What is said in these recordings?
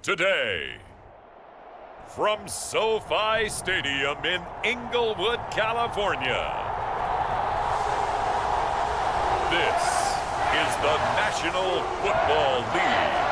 today. From SoFi Stadium in Inglewood, California, this is the National Football League.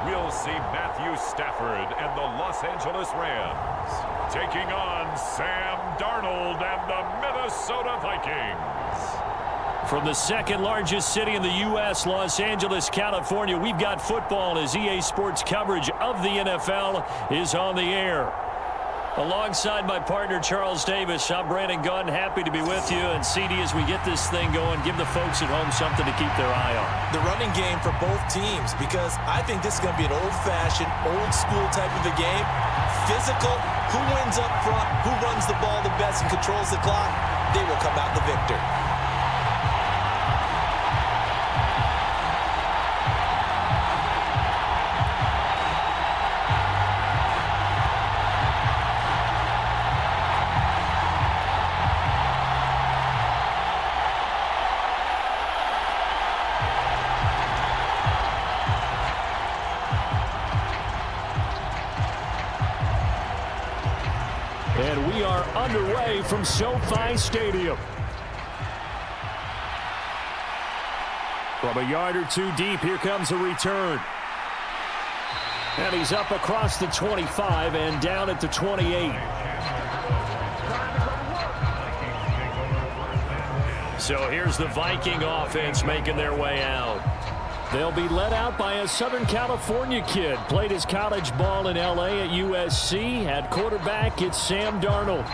We'll see Matthew Stafford and the Los Angeles Rams taking on Sam Darnold and the Minnesota Vikings. From the second largest city in the U.S., Los Angeles, California, we've got football as EA Sports coverage of the NFL is on the air. Alongside my partner, Charles Davis, I'm Brandon Gunn, happy to be with you. And CD, as we get this thing going, give the folks at home something to keep their eye on. The running game for both teams, because I think this is going to be an old-fashioned, old-school type of a game. Physical, who wins up front, who runs the ball the best and controls the clock, they will come out the victor. And we are underway from SoFi Stadium. From a yard or two deep, here comes a return. And he's up across the 25 and down at the 28. So here's the Viking offense making their way out. They'll be led out by a Southern California kid. Played his college ball in L.A. at USC. At quarterback, it's Sam Darnold.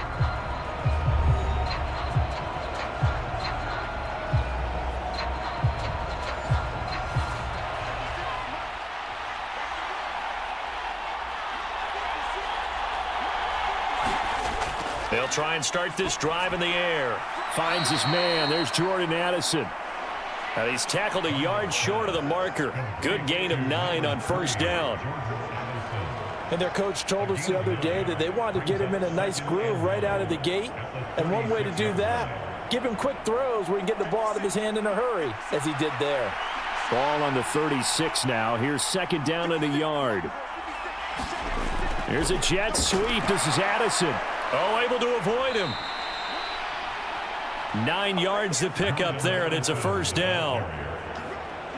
They'll try and start this drive in the air. Finds his man. There's Jordan Addison. Now he's tackled a yard short of the marker. Good gain of 9 on first down. And their coach told us the other day that they wanted to get him in a nice groove right out of the gate. And one way to do that, give him quick throws where he can get the ball out of his hand in a hurry, as he did there. Ball on the 36 now. Here's second down and a yard. Here's a jet sweep. This is Addison. Oh, able to avoid him. 9 yards to pick up there, and it's a first down.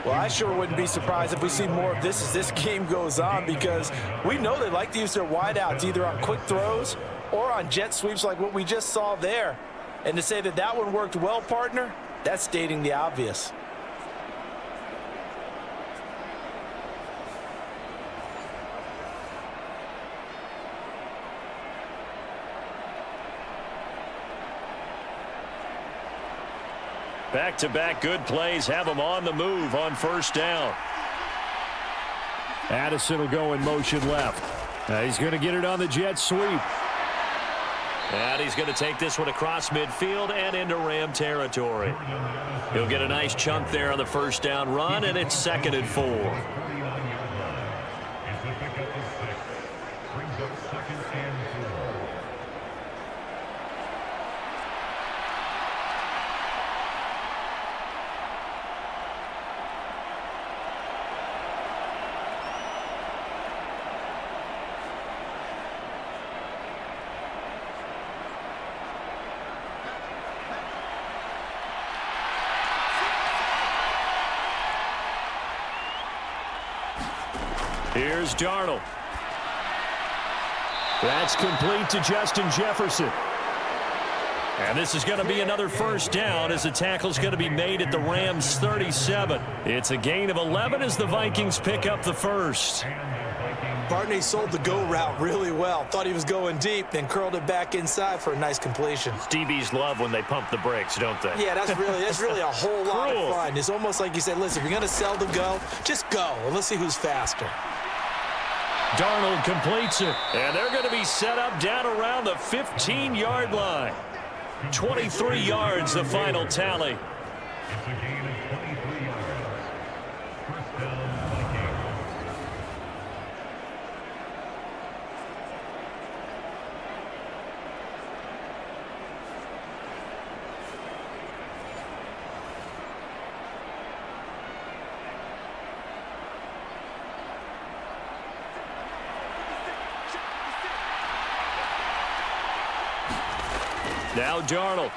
Well, I sure wouldn't be surprised if we see more of this as this game goes on, because we know they like to use their wideouts either on quick throws or on jet sweeps like what we just saw there. And to say that that one worked well, partner, that's stating the obvious. Back-to-back good plays have them on the move on first down. Addison will go in motion left. Now he's going to get it on the jet sweep. And he's going to take this one across midfield and into Ram territory. He'll get a nice chunk there on the first down run, and it's 2nd and 4. Here's Darnold. That's complete to Justin Jefferson. And this is going to be another first down as the tackle's going to be made at the Rams' 37. It's a gain of 11 as the Vikings pick up the first. Barney sold the go route really well. Thought he was going deep, then curled it back inside for a nice completion. DBs love when they pump the brakes, don't they? Yeah, that's really a whole lot of fun. It's almost like you said, listen, if you're going to sell the go, just go, and let's see who's faster. Darnold completes it, and they're going to be set up down around the 15-yard line. 23 yards, the final tally. It's a gain of 23 yards. First down, Vikings. Now Darnold.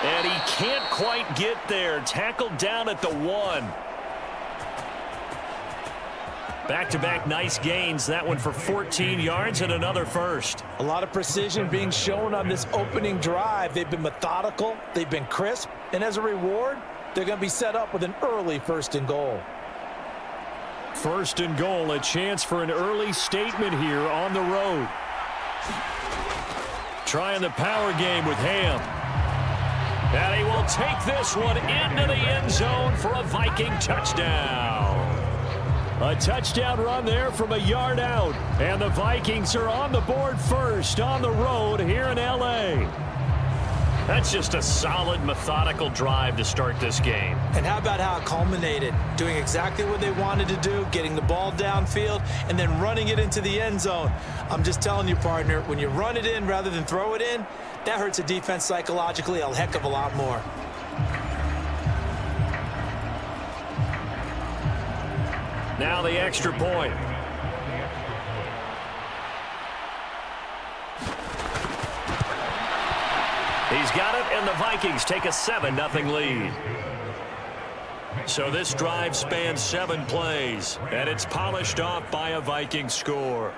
And he can't quite get there. Tackled down at the 1. Back-to-back nice gains. That one for 14 yards and another first. A lot of precision being shown on this opening drive. They've been methodical. They've been crisp. And as a reward, they're going to be set up with an early 1st and goal. 1st and goal. A chance for an early statement here on the road. Trying the power game with Ham. And he will take this one into the end zone for a Viking touchdown. A touchdown run there from a yard out. And the Vikings are on the board first on the road here in L.A. That's just a solid, methodical drive to start this game. And how about how it culminated? Doing exactly what they wanted to do, getting the ball downfield, and then running it into the end zone. I'm just telling you, partner, when you run it in rather than throw it in, that hurts a defense psychologically a heck of a lot more. Now the extra point. He's got it, and the Vikings take a 7-0 lead. So this drive spans 7 plays, and it's polished off by a Viking score.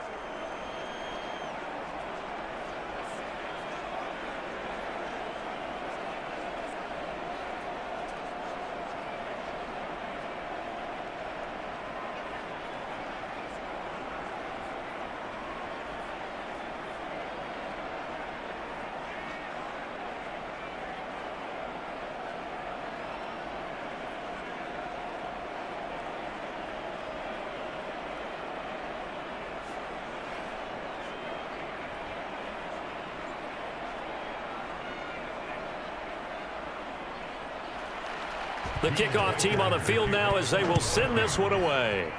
The kickoff team on the field now as they will send this one away.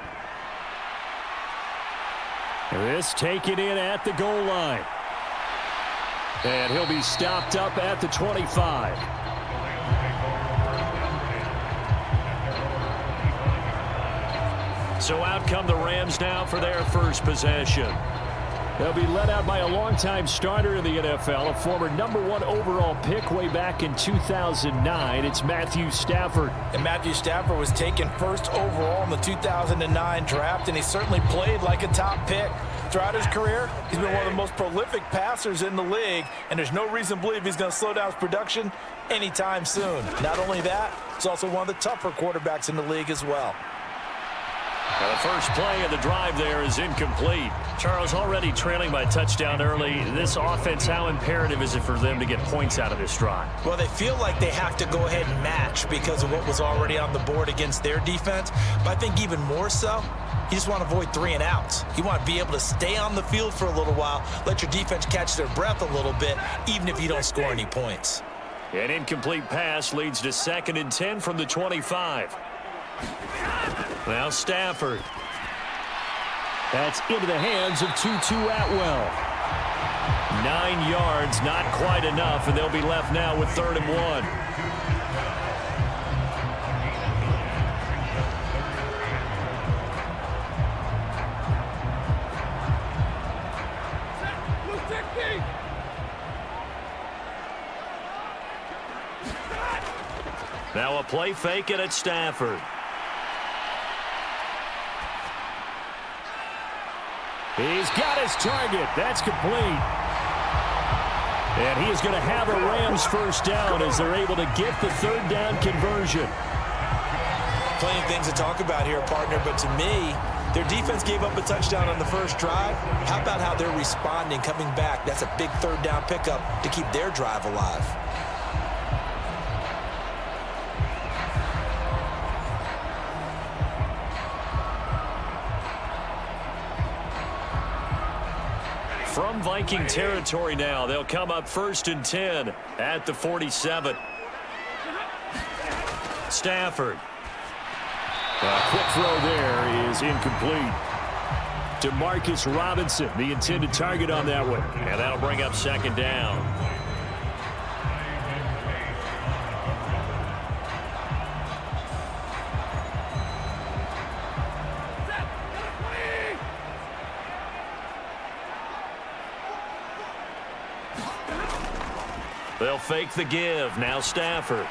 This taken in at the goal line. And he'll be stopped up at the 25. So out come the Rams now for their first possession. They'll be led out by a longtime starter in the NFL, a former #1 overall pick way back in 2009. It's Matthew Stafford. And Matthew Stafford was taken 1st overall in the 2009 draft, and he certainly played like a top pick. Throughout his career, he's been one of the most prolific passers in the league, and there's no reason to believe he's going to slow down his production anytime soon. Not only that, he's also one of the tougher quarterbacks in the league as well. Now the first play of the drive there is incomplete. Charles, already trailing by a touchdown early. This offense, how imperative is it for them to get points out of this drive? Well, they feel like they have to go ahead and match because of what was already on the board against their defense. But I think even more so, you just want to avoid 3 and outs. You want to be able to stay on the field for a little while, let your defense catch their breath a little bit, even if you don't score any points. An incomplete pass leads to 2nd and 10 from the 25. Now Stafford. That's into the hands of Tutu Atwell. 9 yards, not quite enough, and they'll be left now with 3rd and 1. Now a play fake, and it's Stafford. He's got his target. That's complete. And he is going to have a Rams first down as they're able to get the 3rd down conversion. Plenty of things to talk about here, partner, but to me, their defense gave up a touchdown on the first drive. How about how they're responding, coming back? That's a big 3rd down pickup to keep their drive alive. from Viking territory now. They'll come up 1st and 10 at the 47. Stafford. A quick throw there is incomplete. Demarcus Robinson, the intended target on that one. And that'll bring up 2nd down. They'll fake the give. Now Stafford.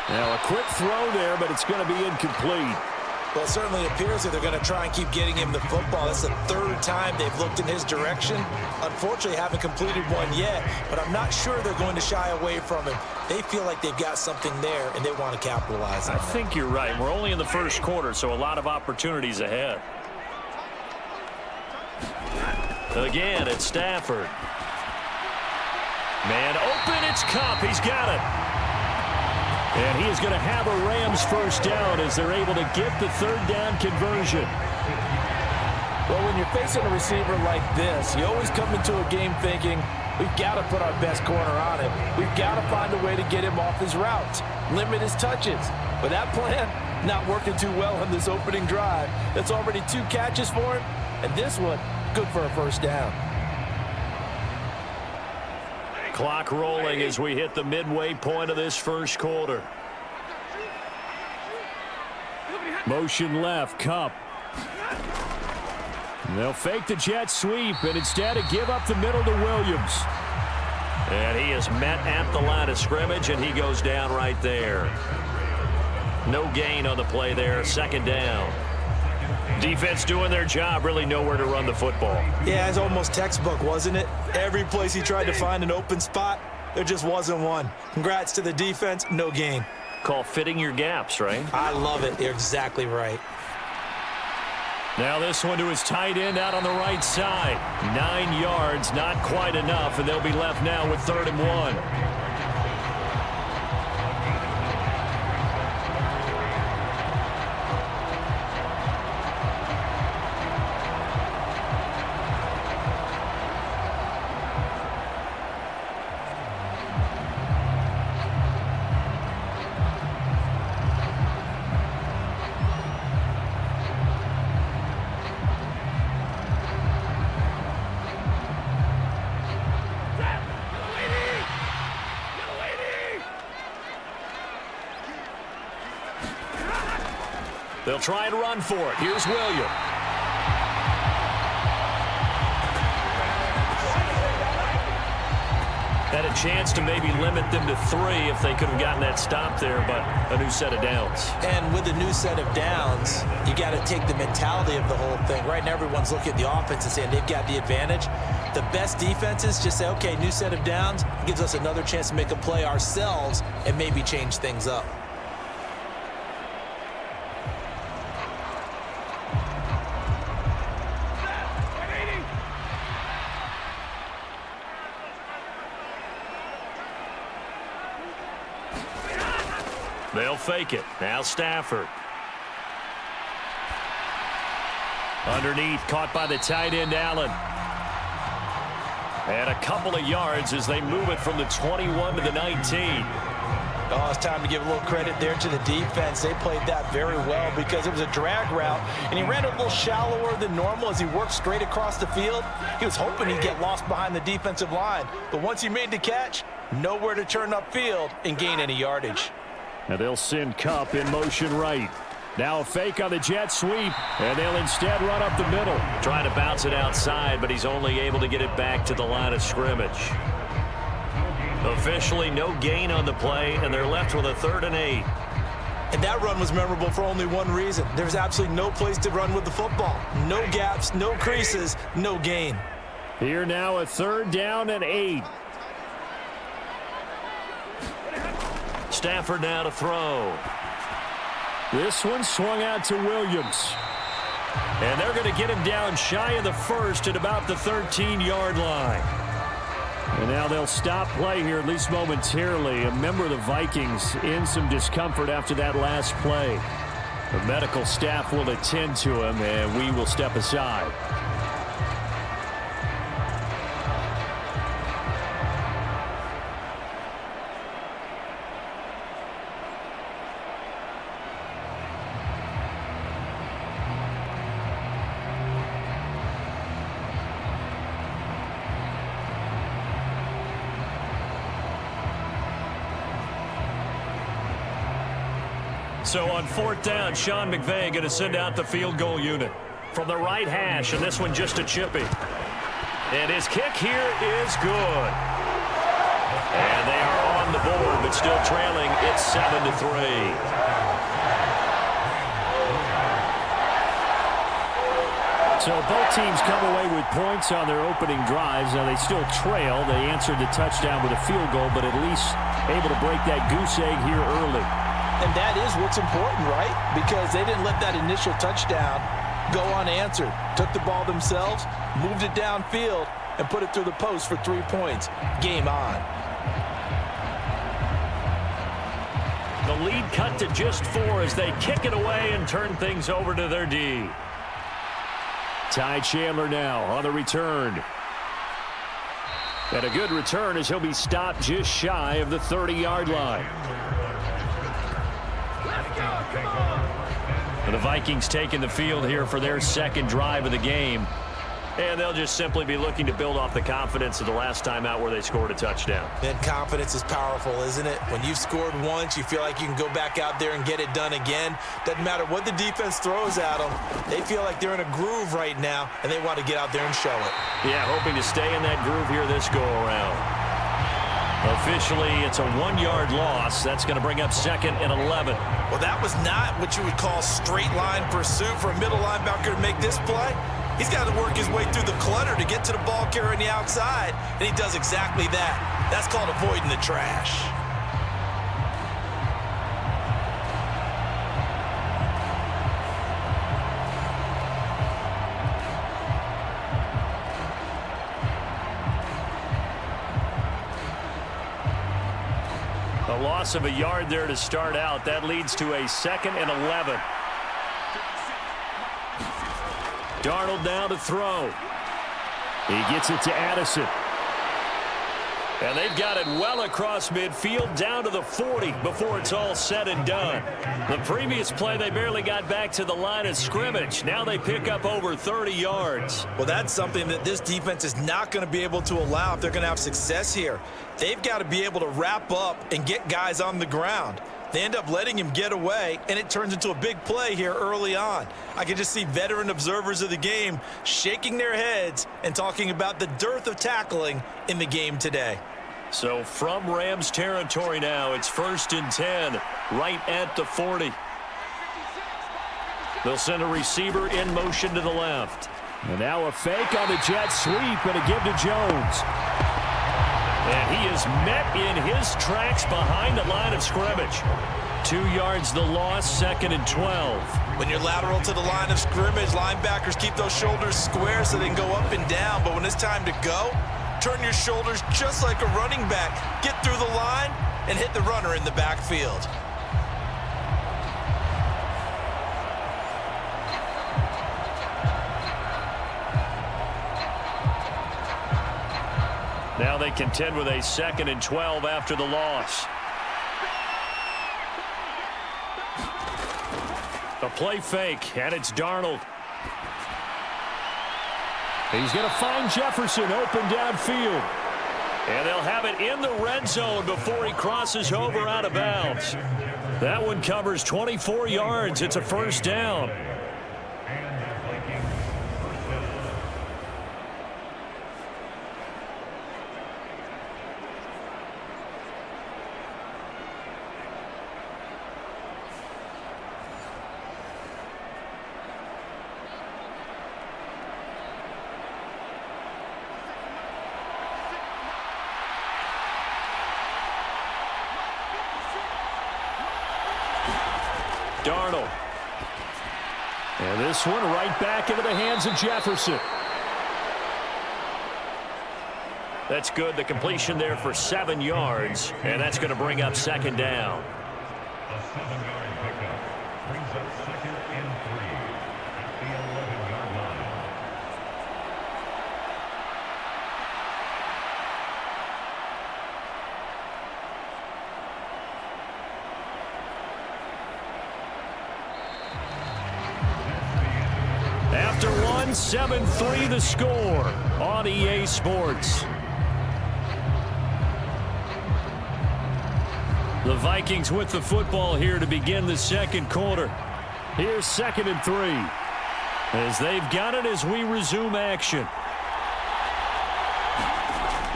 Now a quick throw there, but it's going to be incomplete. Well, it certainly appears that they're going to try and keep getting him the football. That's the 3rd time they've looked in his direction. Unfortunately, haven't completed one yet, but I'm not sure they're going to shy away from him. They feel like they've got something there, and they want to capitalize on it. I think you're right. We're only in the 1st quarter, so a lot of opportunities ahead. Again, it's Stafford. Man open, it's Cup. He's got it. And he is going to have a Rams 1st down as they're able to get the 3rd down conversion. Well, when you're facing a receiver like this, you always come into a game thinking, we've got to put our best corner on him. We've got to find a way to get him off his routes, limit his touches. But that plan not working too well on this opening drive. That's already 2 catches for him, and this one, good for a 1st down. Clock rolling as we hit the midway point of this 1st quarter. Motion left, Cup. They'll fake the jet sweep, and instead of give up the middle to Williams. And he is met at the line of scrimmage, and he goes down right there. No gain on the play there. 2nd down. Defense doing their job, really nowhere to run the football. Yeah, it's almost textbook, wasn't it? Every place he tried to find an open spot, there just wasn't one. Congrats to the defense, no gain. Call fitting your gaps, right? I love it. You're exactly right. Now this one to his tight end out on the right side. 9 yards, not quite enough, and they'll be left now with 3rd and 1. They'll try and run for it. Here's Williams. Had a chance to maybe limit them to 3 if they could have gotten that stop there, but a new set of downs. And with a new set of downs, you got to take the mentality of the whole thing. Right now, everyone's looking at the offense and saying they've got the advantage. The best defenses just say, okay, new set of downs, gives us another chance to make a play ourselves and maybe change things up. They'll fake it. Now Stafford. Underneath, caught by the tight end, Allen. And a couple of yards as they move it from the 21 to the 19. Oh, it's time to give a little credit there to the defense. They played that very well because it was a drag route, and he ran a little shallower than normal as he worked straight across the field. He was hoping he'd get lost behind the defensive line, but once he made the catch, nowhere to turn upfield and gain any yardage. Now they'll send Cup in motion right. Now a fake on the jet sweep, and they'll instead run up the middle. Trying to bounce it outside, but he's only able to get it back to the line of scrimmage. Officially no gain on the play, and they're left with a 3rd and 8. And that run was memorable for only one reason. There's absolutely no place to run with the football. No gaps, no creases, no gain. Here now a 3rd down and 8. Stafford now to throw. This one swung out to Williams. And they're going to get him down shy of the 1st at about the 13-yard line. And now they'll stop play here, at least momentarily. A member of the Vikings in some discomfort after that last play. The medical staff will attend to him, and we will step aside. So on 4th down, Sean McVay going to send out the field goal unit. From the right hash, and this one just a chippy. And his kick here is good. And they are on the board, but still trailing. It's 7-3. So both teams come away with points on their opening drives. Now they still trail. They answered the touchdown with a field goal, but at least able to break that goose egg here early. And that is what's important, right? Because they didn't let that initial touchdown go unanswered. Took the ball themselves, moved it downfield, and put it through the post for 3 points. Game on. The lead cut to just 4 as they kick it away and turn things over to their D. Ty Chandler now on the return. And a good return as he'll be stopped just shy of the 30-yard line. The Vikings taking the field here for their second drive of the game. And they'll just simply be looking to build off the confidence of the last time out where they scored a touchdown. And confidence is powerful, isn't it? When you've scored once, you feel like you can go back out there and get it done again. Doesn't matter what the defense throws at them. They feel like they're in a groove right now, and they want to get out there and show it. Yeah, hoping to stay in that groove here this go-around. Officially, it's a 1-yard loss. That's going to bring up 2nd and 11. Well, that was not what you would call straight line pursuit for a middle linebacker to make this play. He's got to work his way through the clutter to get to the ball carrier on the outside, and he does exactly that. That's called avoiding the trash. A loss of a yard there to start out. That leads to a 2nd and 11. Darnold now to throw. He gets it to Addison. And they've got it well across midfield down to the 40 before it's all said and done. The previous play, they barely got back to the line of scrimmage. Now they pick up over 30 yards. Well, that's something that this defense is not going to be able to allow if they're going to have success here. They've got to be able to wrap up and get guys on the ground. They end up letting him get away, and it turns into a big play here early on. I can just see veteran observers of the game shaking their heads and talking about the dearth of tackling in the game today. So from Rams territory now, it's 1st and 10, right at the 40. They'll send a receiver in motion to the left. And now a fake on the jet sweep and a give to Jones. And he is met in his tracks behind the line of scrimmage. 2 yards the loss, 2nd and 12. When you're lateral to the line of scrimmage, linebackers keep those shoulders square so they can go up and down. But when it's time to go, turn your shoulders just like a running back. Get through the line and hit the runner in the backfield. Now they contend with a 2nd and 12 after the loss. A play fake, and it's Darnold. He's going to find Jefferson open downfield. And they'll have it in the red zone before he crosses over out of bounds. That one covers 24 yards. It's a 1st down. Darnold. And this one right back into the hands of Jefferson. That's good. The completion there for 7 yards. And that's going to bring up 2nd down. A 7-yard pickup brings up 2nd and 3 at the 11-yard line. After one, 7-3 the score on EA Sports. The Vikings with the football here to begin the second quarter. Here's 2nd and 3. As they've got it as we resume action.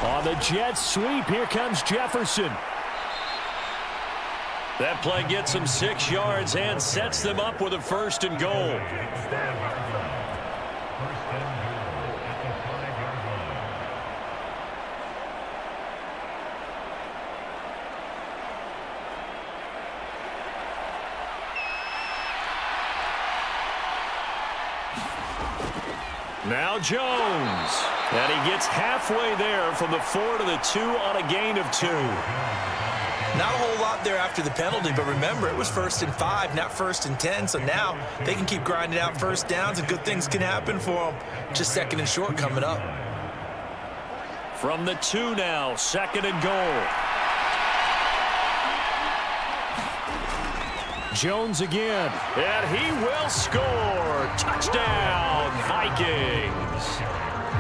On the jet sweep, here comes Jefferson. That play gets them 6 yards and sets them up with a 1st and goal. Now Jones. And he gets halfway there from the 4 to the 2 on a gain of 2. Not a whole lot there after the penalty, but remember, it was 1st and 5, not 1st and 10, so now they can keep grinding out first downs and good things can happen for them. Just 2nd and short coming up. From the 2 now, 2nd and goal. Jones again, and he will score. Touchdown, Vikings.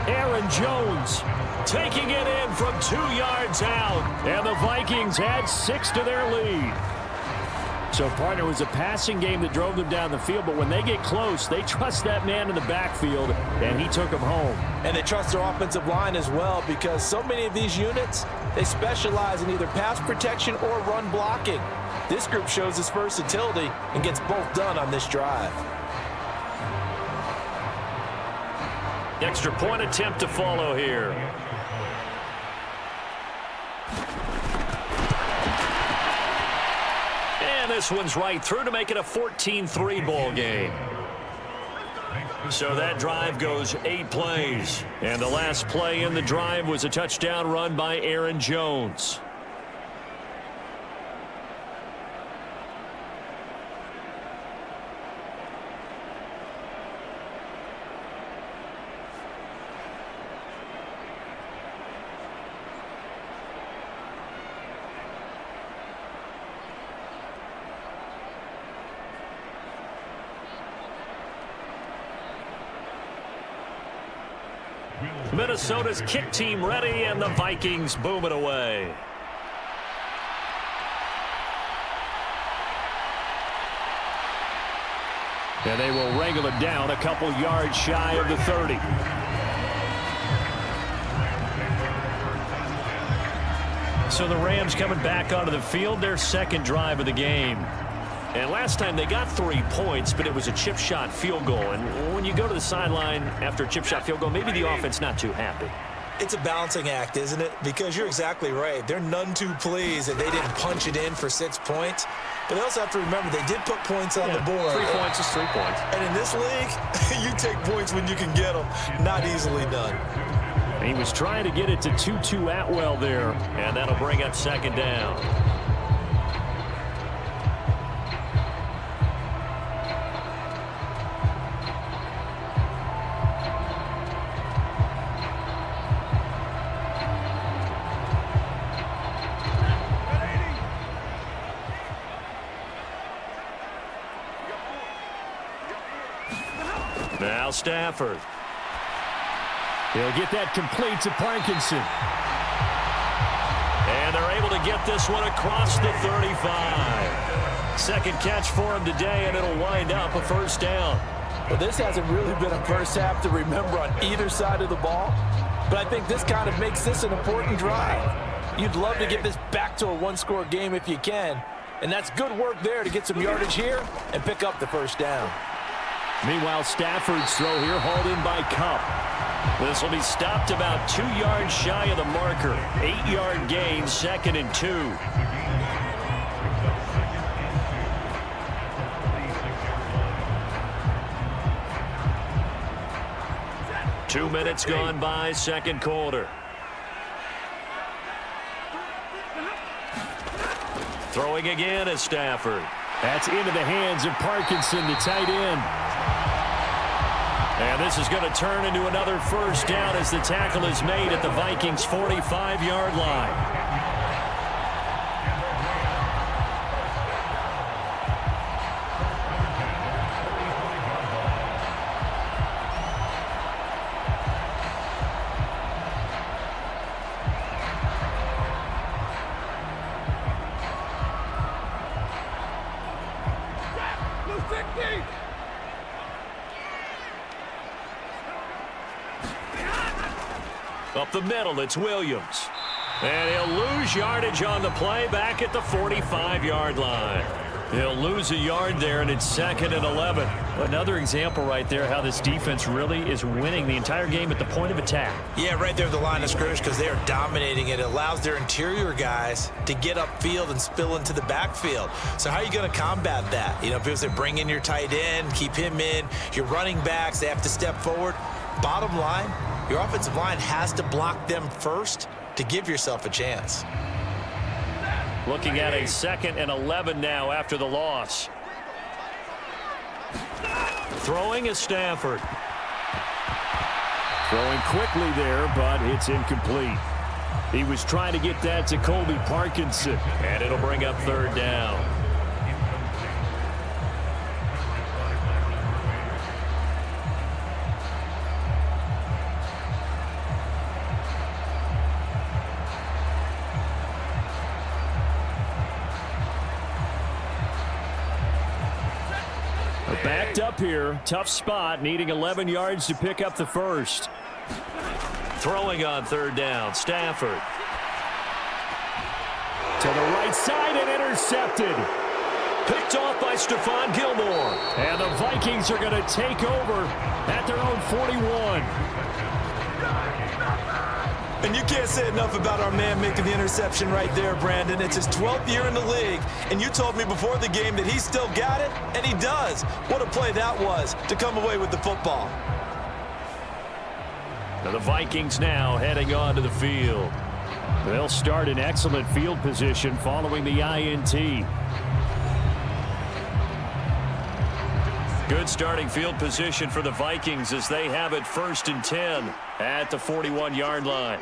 Aaron Jones taking it in from 2 yards out. And the Vikings add 6 to their lead. So, partner, it was a passing game that drove them down the field, but when they get close, they trust that man in the backfield, and he took them home. And they trust their offensive line as well, because so many of these units, they specialize in either pass protection or run blocking. This group shows its versatility and gets both done on this drive. Extra point attempt to follow here. And this one's right through to make it a 14-3 ball game. So that drive goes 8 plays. And the last play in the drive was a touchdown run by Aaron Jones. Minnesota's kick team ready, and the Vikings boom it away. And they will wrangle it down a couple yards shy of the 30. So the Rams coming back onto the field, their 2nd drive of the game. And last time they got 3 points, but it was a chip shot field goal. And when you go to the sideline after a chip shot field goal, maybe the offense not too happy. It's a balancing act, isn't it? Because you're exactly right. They're none too pleased that they didn't punch it in for 6 points. But they also have to remember they did put points on the board. 3 points is 3 points. And in this league, you take points when you can get them. Not easily done. He was trying to get it to Tutu Atwell there, and that'll bring up 2nd down. Now Stafford. He'll get that complete to Parkinson. And they're able to get this one across the 35. 2nd catch for him today, and it'll wind up a 1st down. Well, this hasn't really been a first half to remember on either side of the ball, but I think this kind of makes this an important drive. You'd love to get this back to a 1-score game if you can, and that's good work there to get some yardage here and pick up the 1st down. Meanwhile, Stafford's throw here hauled in by Cup. This will be stopped about 2 yards shy of the marker. 8-yard gain, 2nd and 2. Two minutes gone by, 2nd quarter. Throwing again is Stafford. That's into the hands of Parkinson, the tight end. And this is going to turn into another 1st down as the tackle is made at the Vikings' 45-yard line. Up the middle, it's Williams. And he'll lose yardage on the play back at the 45-yard line. He'll lose a yard there, and it's 2nd and 11. Another example right there how this defense really is winning the entire game at the point of attack. Yeah, right there at the line of scrimmage because they are dominating it. It allows their interior guys to get upfield and spill into the backfield. So how are you going to combat that? You know, because they bring in your tight end, keep him in, your running backs, they have to step forward. Bottom line, your offensive line has to block them first to give yourself a chance. Looking at a 2nd and 11 now after the loss. Throwing is Stafford. Throwing quickly there, but it's incomplete. He was trying to get that to Colby Parkinson. And it'll bring up 3rd down. Backed up here, tough spot, needing 11 yards to pick up the first. Throwing on 3rd down, Stafford. To the right side and intercepted. Picked off by Stephon Gilmore. And the Vikings are going to take over at their own 41. And you can't say enough about our man making the interception right there, Brandon. It's his 12th year in the league, and you told me before the game that he still got it, and he does. What a play that was to come away with the football. Now the Vikings now heading onto the field. They'll start in excellent field position following the INT. Good starting field position for the Vikings as they have it 1st and 10 at the 41-yard line.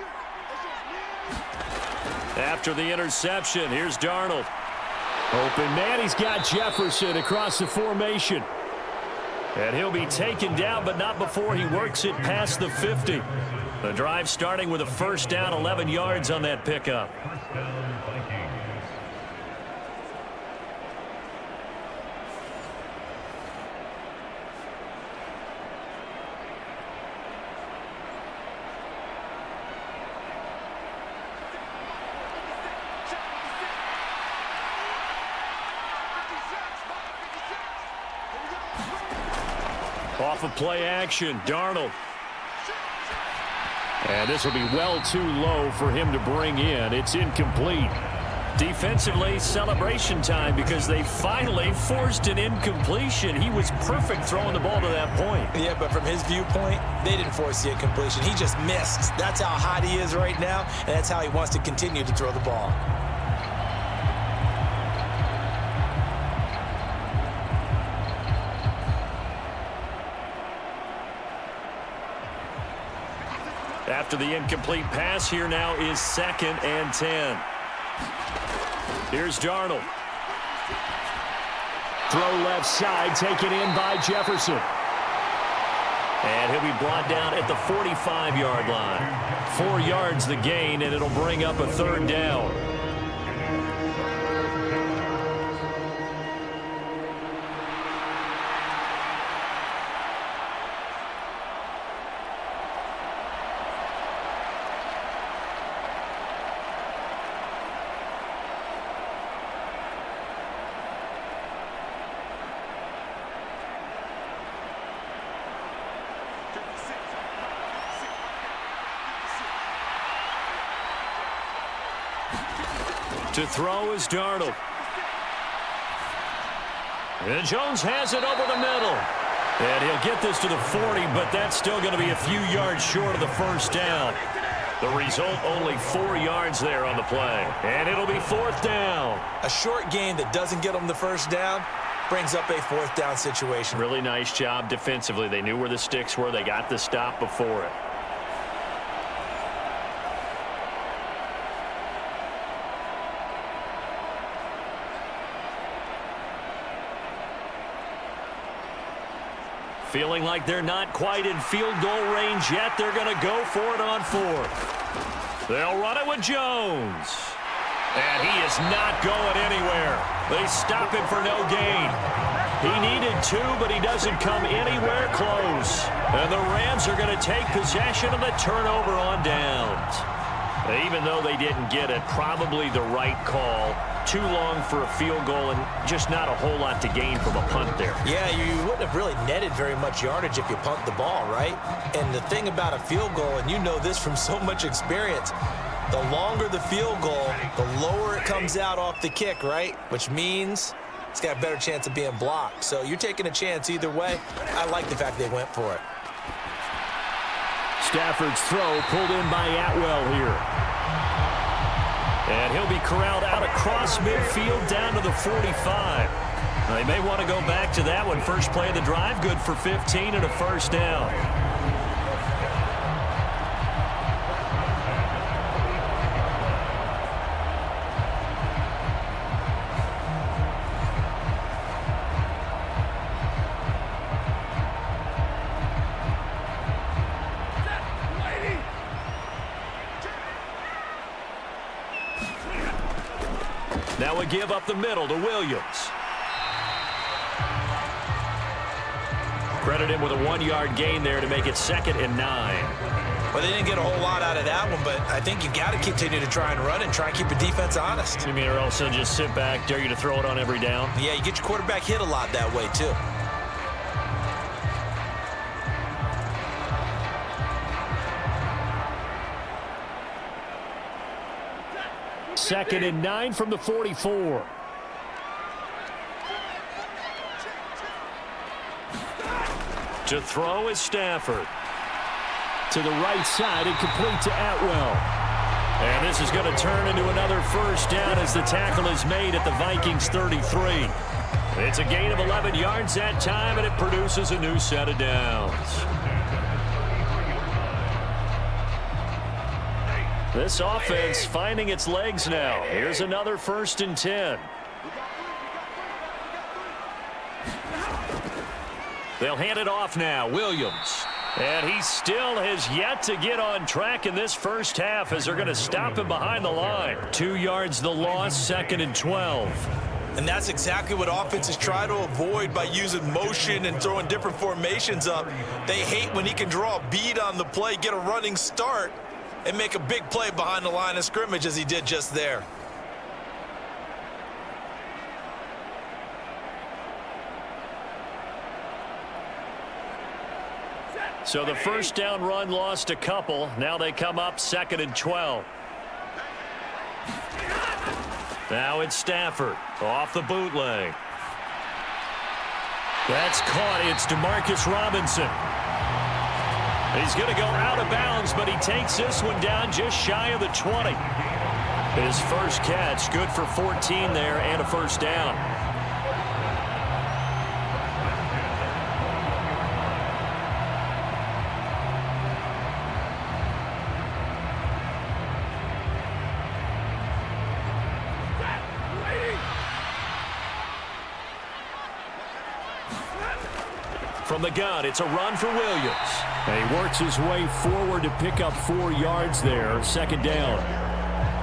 After the interception, here's Darnold. Open man, he's got Jefferson across the formation. And he'll be taken down, but not before he works it past the 50. The drive starting with a 1st down, 11 yards on that pickup. Off of play action, Darnold. And this will be well too low for him to bring in. It's incomplete. Defensively, celebration time because they finally forced an incompletion. He was perfect throwing the ball to that point. Yeah, but from his viewpoint, they didn't force the incompletion. He just missed. That's how hot he is right now, and that's how he wants to continue to throw the ball. After the incomplete pass, here now is 2nd and 10. Here's Darnold. Throw left side, taken in by Jefferson. And he'll be brought down at the 45-yard line. 4 yards the gain, and it'll bring up a 3rd down. To throw is Darnold. And Jones has it over the middle. And he'll get this to the 40, but that's still going to be a few yards short of the 1st down. The result, only 4 yards there on the play. And it'll be 4th down. A short gain that doesn't get them the 1st down brings up a 4th down situation. Really nice job defensively. They knew where the sticks were. They got the stop before it. Feeling like they're not quite in field goal range yet. They're going to go for it on 4th. They'll run it with Jones. And he is is not going anywhere. They stop him for no gain. He needed 2, but he doesn't come anywhere close. And the Rams are going to take possession of the turnover on downs. Even though they didn't get it, probably the right call. Too long for a field goal and just not a whole lot to gain from a punt there. Yeah, you wouldn't have really netted very much yardage if you punt the ball, right? And the thing about a field goal, and you know this from so much experience, the longer the field goal, the lower it comes out off the kick, right? Which means it's got a better chance of being blocked. So you're taking a chance either way. I like the fact they went for it. Stafford's throw pulled in by Atwell here. And he'll be corralled out across midfield down to the 45. They may want to go back to that one. First play of the drive, good for 15 and a first down. Now we give up the middle to Williams. Credit him with a 1-yard gain there to make it 2nd and 9. Well, they didn't get a whole lot out of that one, but I think you got to continue to try and run and try and keep the defense honest. You mean or also just sit back, dare you to throw it on every down? Yeah, you get your quarterback hit a lot that way, too. Second and 9 from the 44. To throw is Stafford. To the right side and complete to Atwell. And this is going to turn into another first down as the tackle is made at the Vikings 33. It's a gain of 11 yards that time, and it produces a new set of downs. This offense finding its legs now. Here's another 1st and 10. They'll hand it off now. Williams. And he still has yet to get on track in this first half as they're going to stop him behind the line. 2 yards the loss, 2nd and 12. And that's exactly what offenses try to avoid by using motion and throwing different formations up. They hate when he can draw a bead on the play, get a running start, and make a big play behind the line of scrimmage as he did just there. So the first down run lost a couple. Now they come up 2nd and 12. Now it's Stafford off the bootleg. That's caught. It's DeMarcus Robinson. He's going to go out of bounds, but he takes this one down just shy of the 20. His first catch, good for 14 there and a first down. From the gun, it's a run for Williams. And he works his way forward to pick up 4 yards there. 2nd down.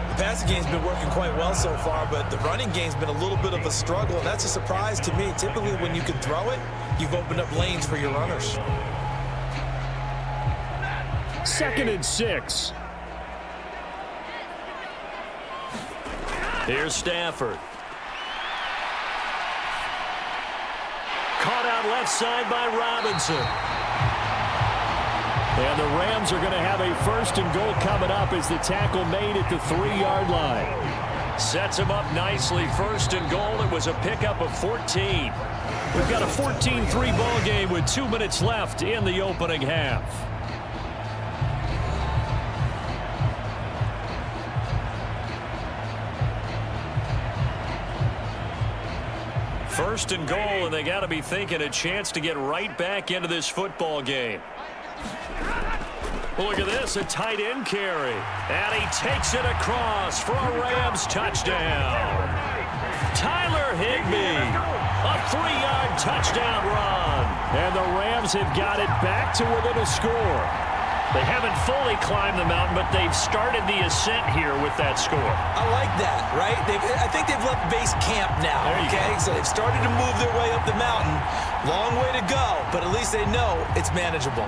The passing game's been working quite well so far, but the running game's been a little bit of a struggle, and that's a surprise to me. Typically, when you can throw it, you've opened up lanes for your runners. 2nd and 6. Here's Stafford. Caught out left side by Robinson. And the Rams are going to have a 1st and goal coming up as the tackle made at the 3-yard line. Sets him up nicely. 1st and goal. It was a pickup of 14. We've got a 14-3 ball game with 2 minutes left in the opening half. First and goal, and they got to be thinking a chance to get right back into this football game. Look at this, a tight end carry. And he takes it across for a Rams touchdown. Tyler Higbee, a 3-yard touchdown run. And the Rams have got it back to within a score. They haven't fully climbed the mountain, but they've started the ascent here with that score. I like that, right? I think they've left base camp now, okay? So they've started to move their way up the mountain. Long way to go, but at least they know it's manageable.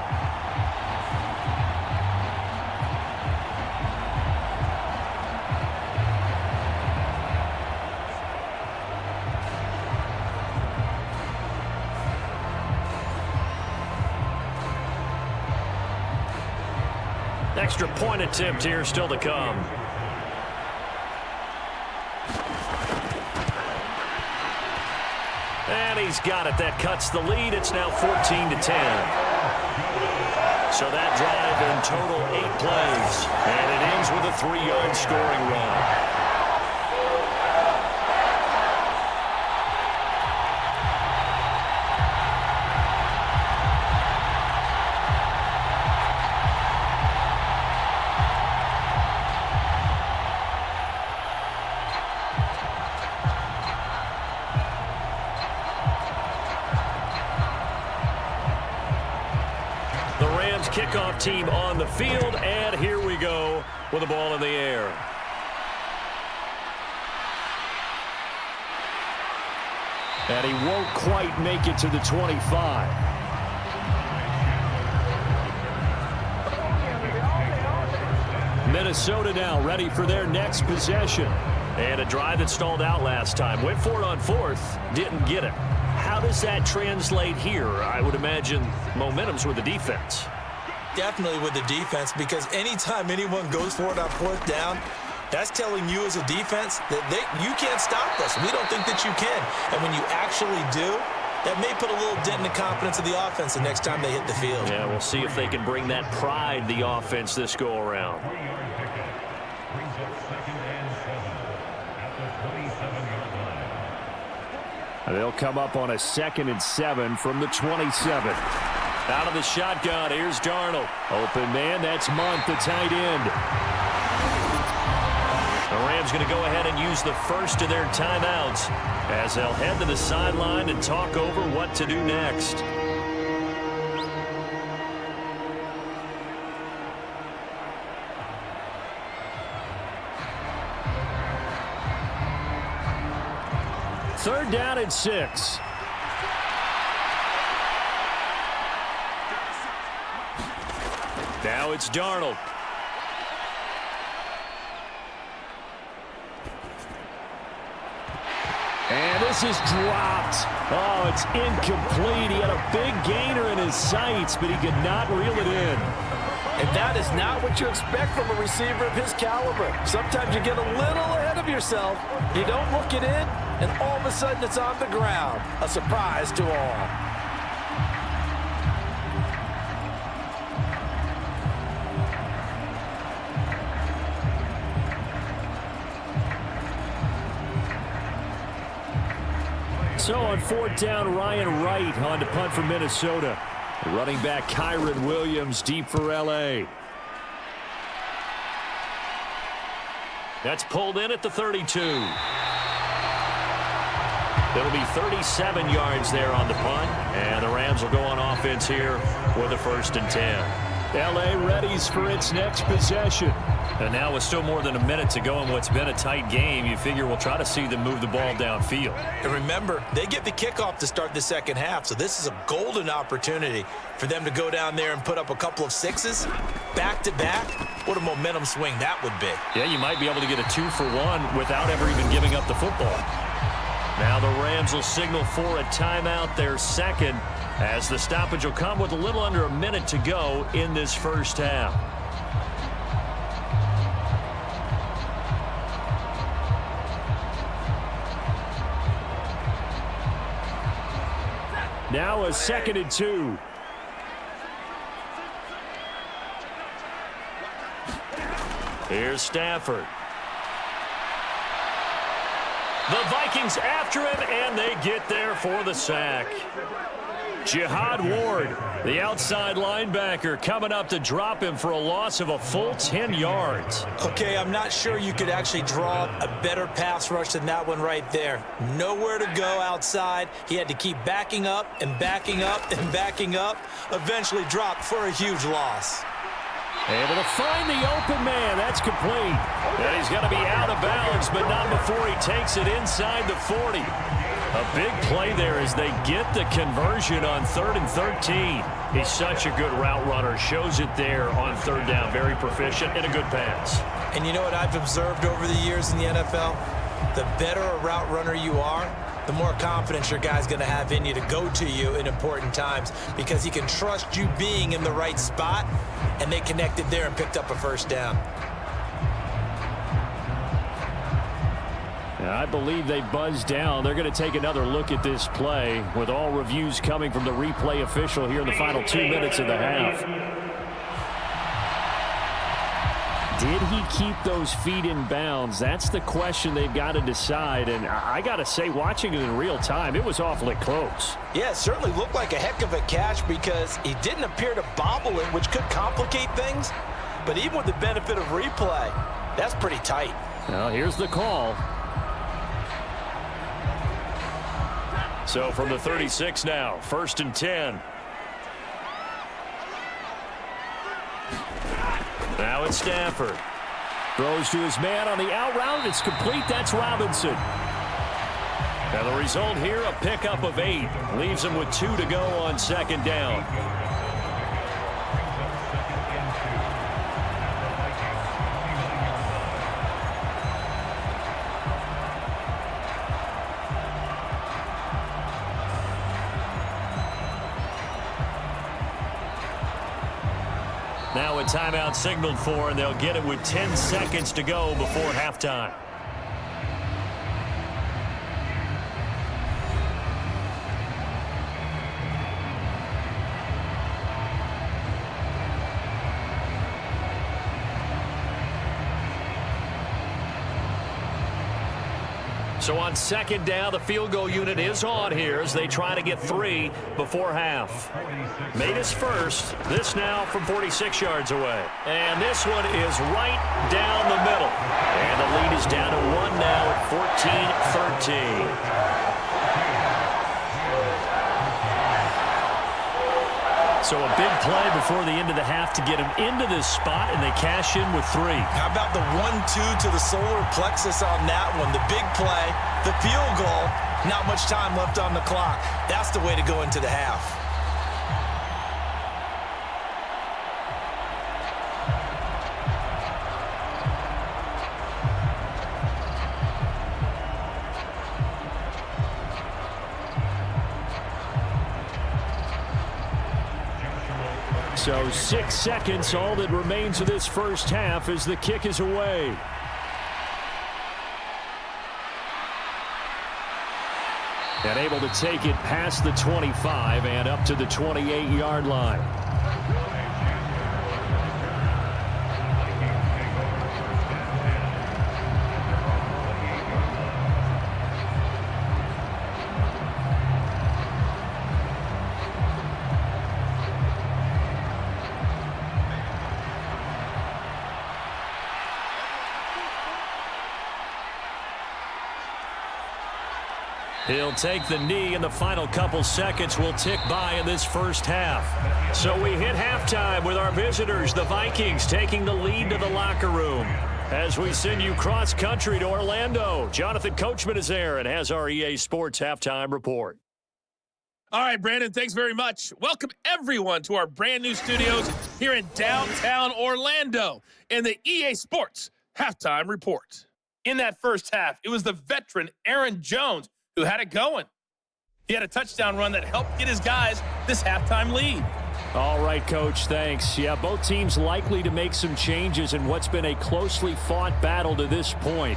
Extra point attempt here still to come. And he's got it. That cuts the lead. It's now 14-10. So that drive in total 8 plays. And it ends with a 3-yard scoring run. Kickoff team on the field, and here we go with the ball in the air. And he won't quite make it to the 25. Minnesota now ready for their next possession. And a drive that stalled out last time. Went for it on 4th, didn't get it. How does that translate here? I would imagine momentum's with the defense. Definitely with the defense, because anytime anyone goes for it on 4th down, that's telling you as a defense that you can't stop us. We don't think that you can. And when you actually do, that may put a little dent in the confidence of the offense the next time they hit the field. Yeah, we'll see if they can bring that pride, the offense, this go-around. They'll come up on a 2nd and 7 from the 27. Out of the shotgun, here's Darnold. Open man, that's Munt, the tight end. The Rams going to go ahead and use the first of their timeouts as they'll head to the sideline and talk over what to do next. Third down and 6. Now it's Darnold. And this is dropped. Oh, it's incomplete. He had a big gainer in his sights, but he could not reel it in. And that is not what you expect from a receiver of his caliber. Sometimes you get a little ahead of yourself. You don't look it in, and all of a sudden it's on the ground. A surprise to all. So on 4th down, Ryan Wright on to punt for Minnesota. Running back Kyron Williams deep for L.A. That's pulled in at the 32. It'll be 37 yards there on the punt, and the Rams will go on offense here with a 1st and 10. L.A. readies for its next possession. And now with still more than a minute to go in what's been a tight game, you figure we'll try to see them move the ball downfield. And remember, they get the kickoff to start the second half, so this is a golden opportunity for them to go down there and put up a couple of 6s back-to-back. What a momentum swing that would be. Yeah, you might be able to get a 2-for-1 without ever even giving up the football. Now the Rams will signal for a timeout, their second, as the stoppage will come with a little under a minute to go in this first half. Now a 2nd and 2. Here's Stafford. The Vikings after him, and they get there for the sack. Jihad Ward, the outside linebacker, coming up to drop him for a loss of a full 10 yards. Okay, I'm not sure you could actually draw a better pass rush than that one right there. Nowhere to go outside. He had to keep backing up and backing up and backing up. Eventually dropped for a huge loss. Able to find the open man. That's complete. And he's going to be out of bounds, but not before he takes it inside the 40. A big play there as they get the conversion on 3rd and 13. He's such a good route runner. Shows it there on 3rd down. Very proficient and a good pass. And you know what I've observed over the years in the NFL? The better a route runner you are, the more confidence your guy's going to have in you to go to you in important times because he can trust you being in the right spot, and they connected there and picked up a 1st down. I believe they buzzed down. They're going to take another look at this play with all reviews coming from the replay official here in the final 2 minutes of the half. Did he keep those feet in bounds? That's the question they've got to decide. And I got to say, watching it in real time, it was awfully close. Yeah, it certainly looked like a heck of a catch because he didn't appear to bobble it, which could complicate things. But even with the benefit of replay, that's pretty tight. Now, here's the call. So from the 36 now, 1st and 10. Now it's Stafford. Throws to his man on the out route. It's complete. That's Robinson. And the result here, a pickup of 8. Leaves him with 2 to go on 2nd down. Now a timeout signaled for, and they'll get it with 10 seconds to go before halftime. So on 2nd down, the field goal unit is on here as they try to get 3 before half. Made his first. This now from 46 yards away. And this one is right down the middle. And the lead is down to 1 now at 14-13. So a big play before the end of the half to get him into this spot, and they cash in with 3. How about the 1-2 to the solar plexus on that one? The big play, the field goal, not much time left on the clock. That's the way to go into the half. So 6 seconds, all that remains of this first half as the kick is away. And able to take it past the 25 and up to the 28-yard line. He'll take the knee, and the final couple seconds will tick by in this first half. So we hit halftime with our visitors, the Vikings, taking the lead to the locker room. As we send you cross-country to Orlando, Jonathan Coachman is there and has our EA Sports halftime report. All right, Brandon, thanks very much. Welcome, everyone, to our brand-new studios here in downtown Orlando in the EA Sports halftime report. In that first half, it was the veteran Aaron Jones who had it going. He had a touchdown run that helped get his guys this halftime lead. All right, Coach, thanks. Yeah, both teams likely to make some changes in what's been a closely fought battle to this point.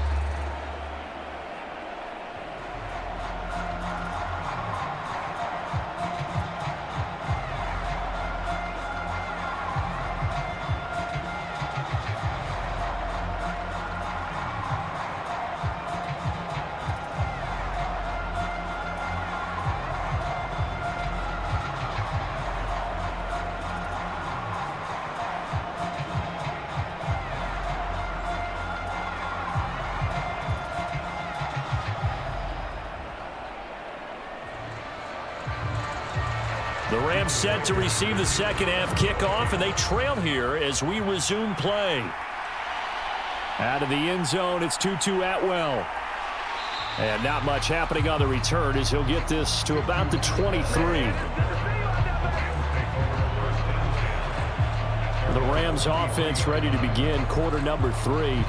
The Rams set to receive the second half kickoff, and they trail here as we resume play. Out of the end zone, it's Tutu Atwell. And not much happening on the return as he'll get this to about the 23. The Rams offense ready to begin quarter number 3.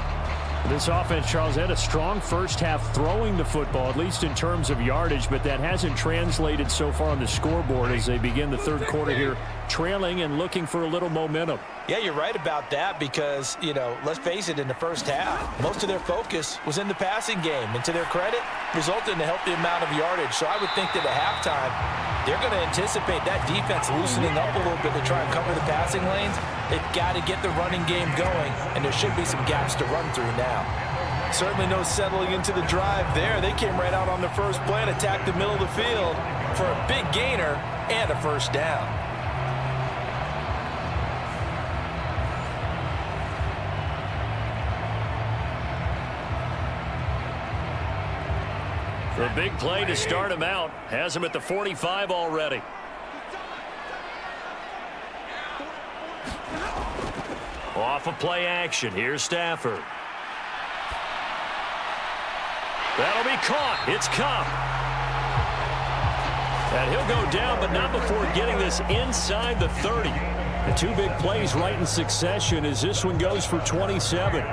This offense, Charles, had a strong first half throwing the football, at least in terms of yardage, but that hasn't translated so far on the scoreboard as they begin the third quarter here, trailing and looking for a little momentum. Yeah, you're right about that because, let's face it, in the first half, most of their focus was in the passing game. And to their credit, resulted in a healthy amount of yardage. So I would think that at halftime, they're going to anticipate that defense loosening up a little bit to try and cover the passing lanes. They've got to get the running game going, and there should be some gaps to run through now. Certainly no settling into the drive there. They came right out on the first play and attacked the middle of the field for a big gainer and a first down. The big play to start him out has him at the 45 already. Off of play action. Here's Stafford. That'll be caught. It's Cup. And he'll go down, but not before getting this inside the 30. The two big plays right in succession as this one goes for 27.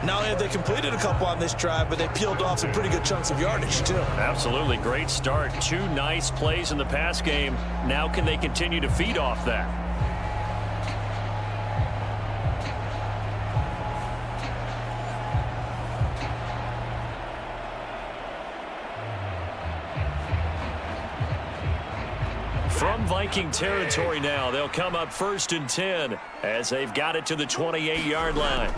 Not only have they completed a couple on this drive, but they peeled off some pretty good chunks of yardage, too. Absolutely. Great start. Two nice plays in the pass game. Now can they continue to feed off that? From Viking territory now, they'll come up 1st and 10 as they've got it to the 28-yard line.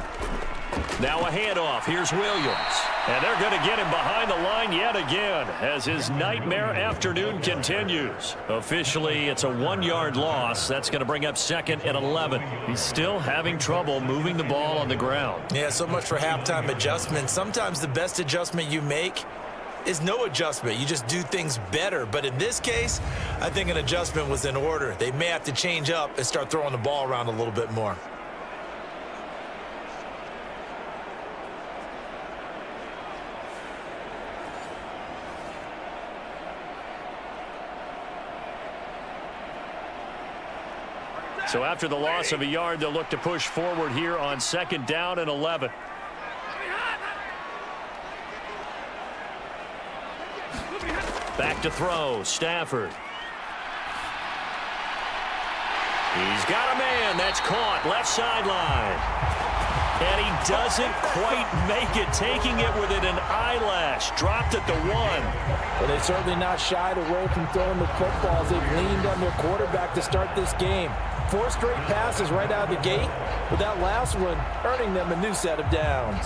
Now a handoff. Here's Williams. And they're going to get him behind the line yet again as his nightmare afternoon continues. Officially, it's a 1-yard loss. That's going to bring up 2nd and 11. He's still having trouble moving the ball on the ground. Yeah, so much for halftime adjustment. Sometimes the best adjustment you make is no adjustment. You just do things better. But in this case, I think an adjustment was in order. They may have to change up and start throwing the ball around a little bit more. So after the loss of a yard, they'll look to push forward here on 2nd down and 11. Back to throw, Stafford. He's got a man. That's caught, left sideline. And he doesn't quite make it, taking it within an eyelash. Dropped at the 1. Well, they certainly not shied away from throwing the footballs. They've leaned on their quarterback to start this game. 4 straight passes right out of the gate, with that last one earning them a new set of downs.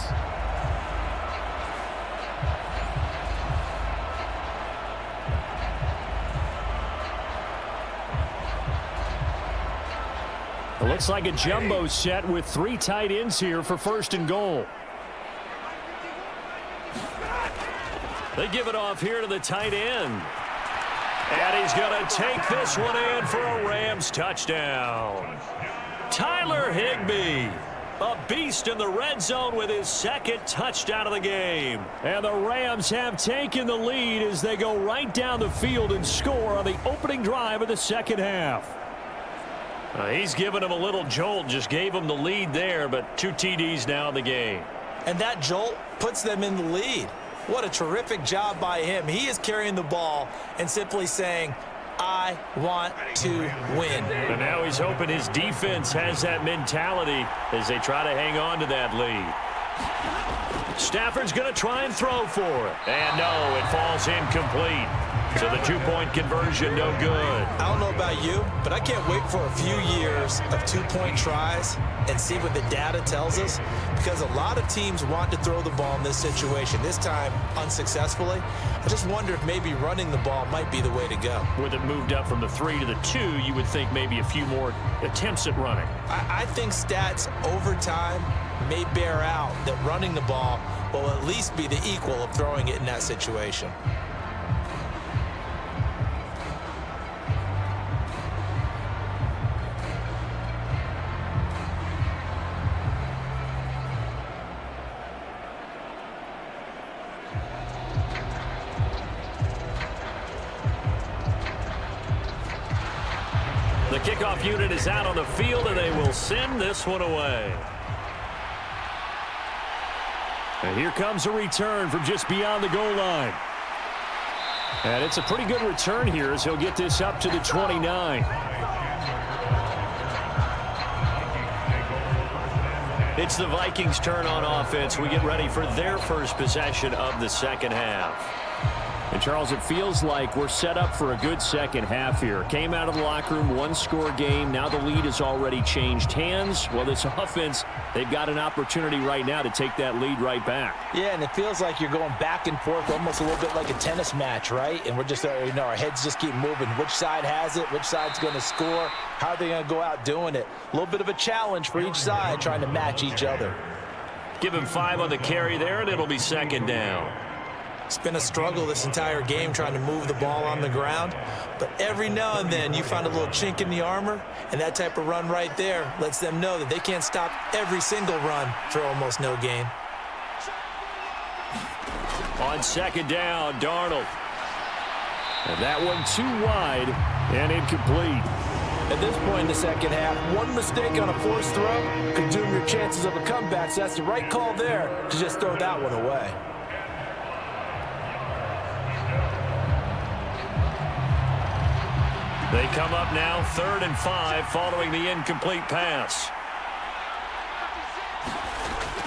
It looks like a jumbo set with 3 tight ends here for 1st and goal. They give it off here to the tight end. And he's going to take this one in for a Rams touchdown. Tyler Higbee, a beast in the red zone with his 2nd touchdown of the game. And the Rams have taken the lead as they go right down the field and score on the opening drive of the 2nd half. He's given him a little jolt, just gave him the lead there, but 2 TDs now in the game. And that jolt puts them in the lead. What a terrific job by him. He is carrying the ball and simply saying, I want to win. And now he's hoping his defense has that mentality as they try to hang on to that lead. Stafford's going to try and throw for it. And no, it falls incomplete. So the 2-point conversion, no good. I don't know about you, but I can't wait for a few years of 2-point tries and see what the data tells us, because a lot of teams want to throw the ball in this situation. This time, unsuccessfully. I just wonder if maybe running the ball might be the way to go. With it moved up from the 3 to the 2, you would think maybe a few more attempts at running. I think stats over time may bear out that running the ball will at least be the equal of throwing it in that situation. The kickoff unit is out on the field, and they will send this one away. And here comes a return from just beyond the goal line. And it's a pretty good return here as he'll get this up to the 29. It's the Vikings' turn on offense. We get ready for their first possession of the second half. And, Charles, it feels like we're set up for a good second half here. Came out of the locker room, one-score game. Now the lead has already changed hands. Well, this offense, they've got an opportunity right now to take that lead right back. Yeah, and it feels like you're going back and forth, almost a little bit like a tennis match, right? And we're just, our heads just keep moving. Which side has it? Which side's going to score? How are they going to go out doing it? A little bit of a challenge for each side, trying to match each other. Give him 5 on the carry there, and it'll be second down. It's been a struggle this entire game trying to move the ball on the ground. But every now and then you find a little chink in the armor, and that type of run right there lets them know that they can't stop every single run for almost no gain. On second down, Darnold. And that one too wide and incomplete. At this point in the second half, one mistake on a forced throw could doom your chances of a comeback. So that's the right call there to just throw that one away. They come up now 3rd and 5 following the incomplete pass.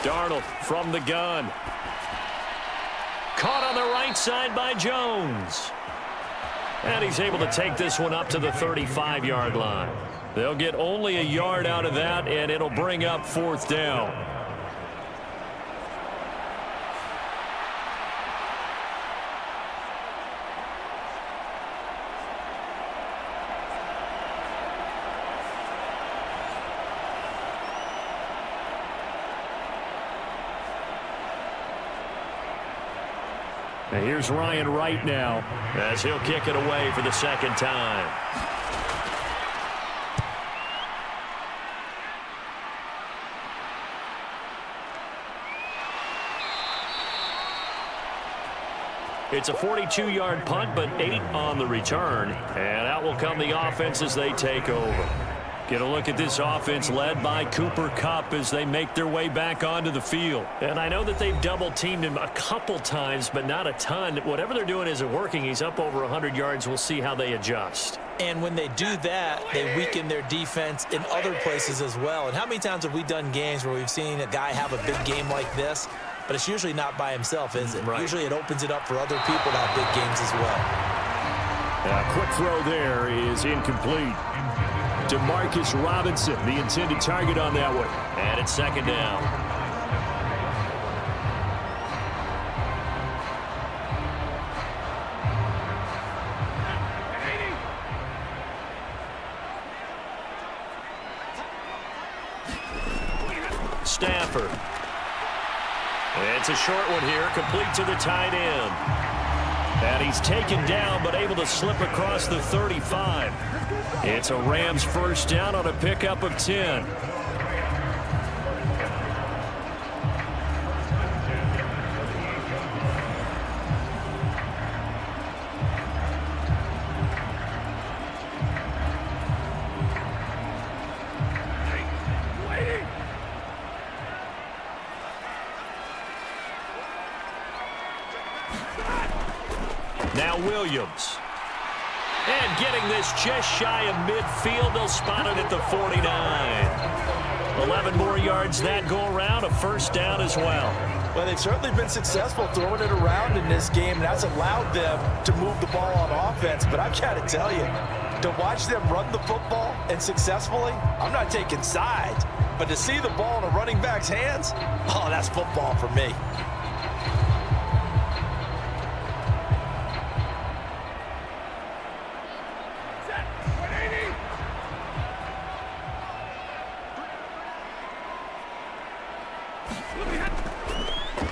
Darnold from the gun. Caught on the right side by Jones. And he's able to take this one up to the 35-yard line. They'll get only a yard out of that, and it'll bring up 4th down. And here's Ryan Wright now as he'll kick it away for the second time. It's a 42-yard punt, but 8 on the return. And out will come the offense as they take over. Get a look at this offense led by Cooper Kupp as they make their way back onto the field. And I know that they've double-teamed him a couple times, but not a ton. Whatever they're doing isn't working. He's up over 100 yards. We'll see how they adjust. And when they do that, they weaken their defense in other places as well. And how many times have we done games where we've seen a guy have a big game like this, but it's usually not by himself, is it? Right. Usually it opens it up for other people to have big games as well. A quick throw there is incomplete. Demarcus Robinson, the intended target on that one. And it's second down. Stafford. It's a short one here, complete to the tight end. And he's taken down, but able to slip across the 35. It's a Rams first down on a pickup of 10. Now Williams. And getting this just shy of midfield. They'll spot it at the 49. 11 more yards that go around. A first down as well. Well, they've certainly been successful throwing it around in this game, and that's allowed them to move the ball on offense. But I've got to tell you, to watch them run the football and successfully, I'm not taking sides. But to see the ball in a running back's hands, oh, that's football for me.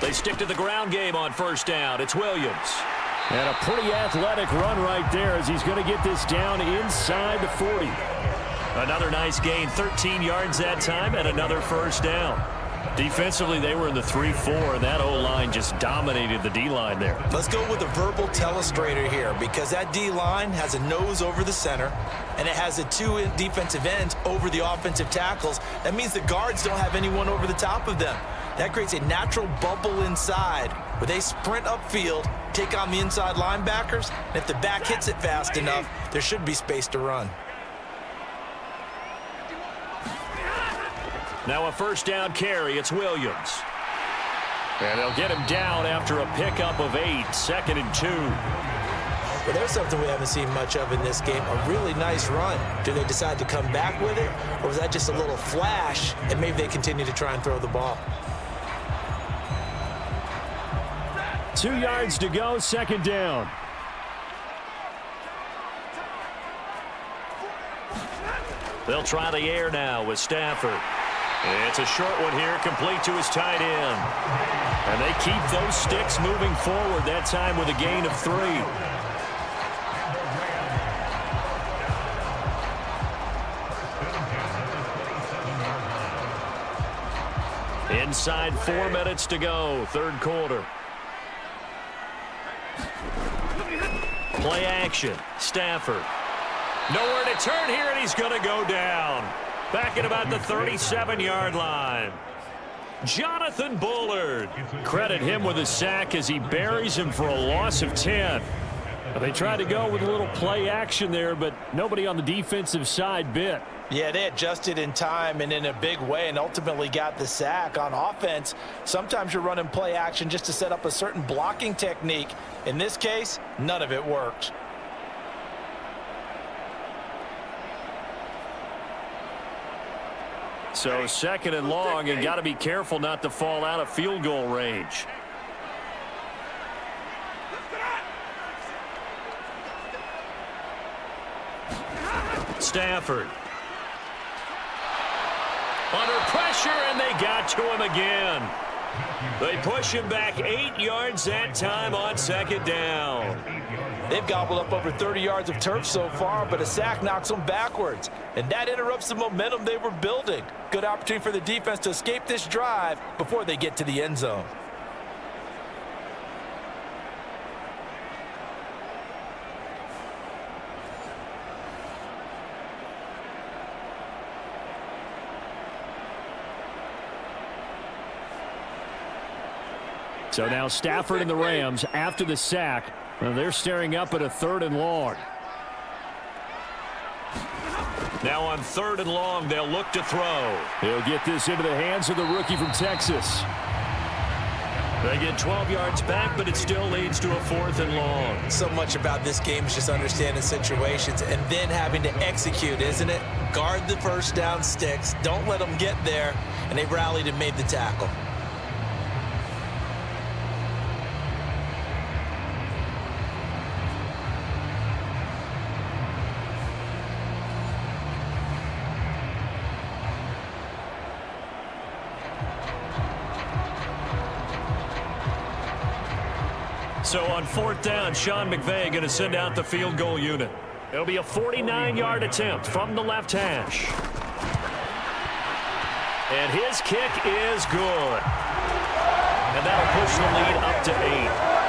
They stick to the ground game on first down. It's Williams. And a pretty athletic run right there as he's going to get this down inside the 40. Another nice gain, 13 yards that time, and another first down. Defensively, they were in the 3-4, and that O-line just dominated the D-line there. Let's go with a verbal telestrator here, because that D-line has a nose over the center, and it has the two defensive ends over the offensive tackles. That means the guards don't have anyone over the top of them. That creates a natural bubble inside where they sprint upfield, take on the inside linebackers, and if the back hits it fast enough, there should be space to run. Now a first down carry. It's Williams. And they'll get him down after a pickup of 8, 2nd and 2. But there's something we haven't seen much of in this game, a really nice run. Do they decide to come back with it, or was that just a little flash, and maybe they continue to try and throw the ball? 2 yards to go, 2nd down. They'll try the air now with Stafford. It's a short one here, complete to his tight end. And they keep those sticks moving forward, that time with a gain of 3. Inside 4 minutes to go, 3rd quarter. Play action, Stafford. Nowhere to turn here, and he's going to go down. Back at about the 37-yard line. Jonathan Bullard. Credit him with a sack as he buries him for a loss of 10. They tried to go with a little play action there, but nobody on the defensive side bit. Yeah, they adjusted in time and in a big way and ultimately got the sack. On offense, sometimes you're running play action just to set up a certain blocking technique. In this case, none of it worked. So 2nd and long, and got to be careful not to fall out of field goal range. Stafford. Under pressure, and they got to him again. They push him back 8 yards that time on 2nd down. They've gobbled up over 30 yards of turf so far, but a sack knocks them backwards. And that interrupts the momentum they were building. Good opportunity for the defense to escape this drive before they get to the end zone. So now Stafford and the Rams, after the sack, they're staring up at a 3rd and long. Now on 3rd and long, they'll look to throw. He'll get this into the hands of the rookie from Texas. They get 12 yards back, but it still leads to a 4th and long. So much about this game is just understanding situations and then having to execute, isn't it? Guard the first down sticks. Don't let them get there. And they rallied and made the tackle. So on 4th down, Sean McVay going to send out the field goal unit. It'll be a 49-yard attempt from the left hash. And his kick is good. And that'll push the lead up to 8.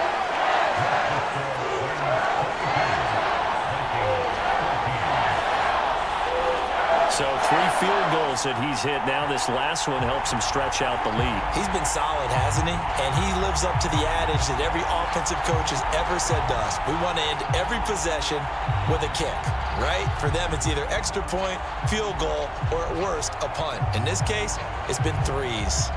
So 3 field goals that he's hit now. This last one helps him stretch out the lead. He's been solid, hasn't he? And he lives up to the adage that every offensive coach has ever said to us. We want to end every possession with a kick, right? For them, it's either extra point, field goal, or at worst, a punt. In this case, it's been 3s.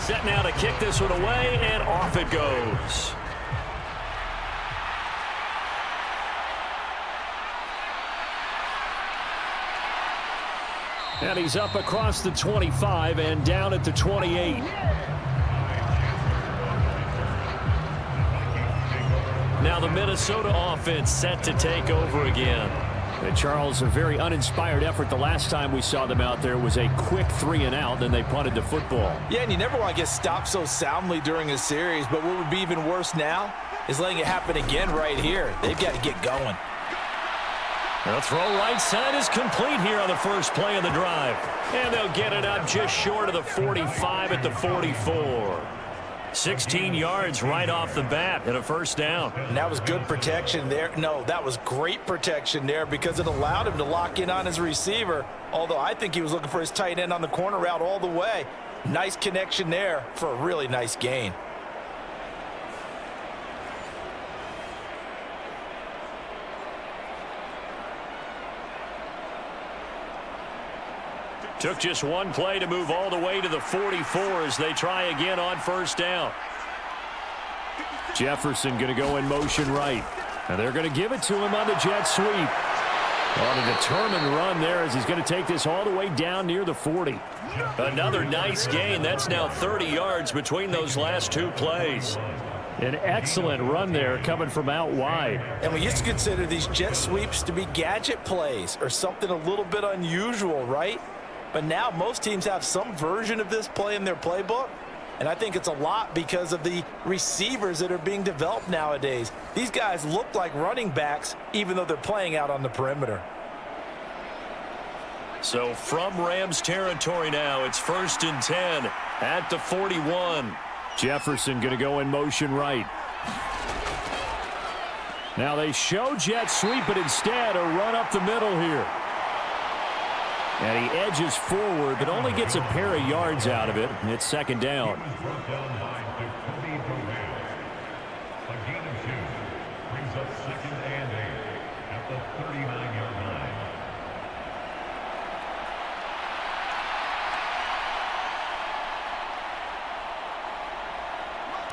Set now to kick this one away, and off it goes. And he's up across the 25 and down at the 28. Now the Minnesota offense set to take over again. And Charles, a very uninspired effort. The last time we saw them out there was a quick 3 and out, then they punted the football. Yeah, and you never want to get stopped so soundly during a series, but what would be even worse now is letting it happen again right here. They've got to get going. The throw right side is complete here on the first play of the drive. And they'll get it up just short of the 45 at the 44. 16 yards right off the bat and a first down. And that was good protection there. No, that was great protection there because it allowed him to lock in on his receiver, although I think he was looking for his tight end on the corner route all the way. Nice connection there for a really nice gain. Took just one play to move all the way to the 44 as they try again on first down. Jefferson going to go in motion right. And they're going to give it to him on the jet sweep. On a determined run there as he's going to take this all the way down near the 40. Another nice gain. That's now 30 yards between those last two plays. An excellent run there coming from out wide. And we used to consider these jet sweeps to be gadget plays or something a little bit unusual, right? But now most teams have some version of this play in their playbook. And I think it's a lot because of the receivers that are being developed nowadays. These guys look like running backs even though they're playing out on the perimeter. So from Rams territory now, it's 1st and 10 at the 41. Jefferson going to go in motion right. Now they show jet sweep, but instead a run up the middle here. And he edges forward, but only gets a pair of yards out of it. And it's second down.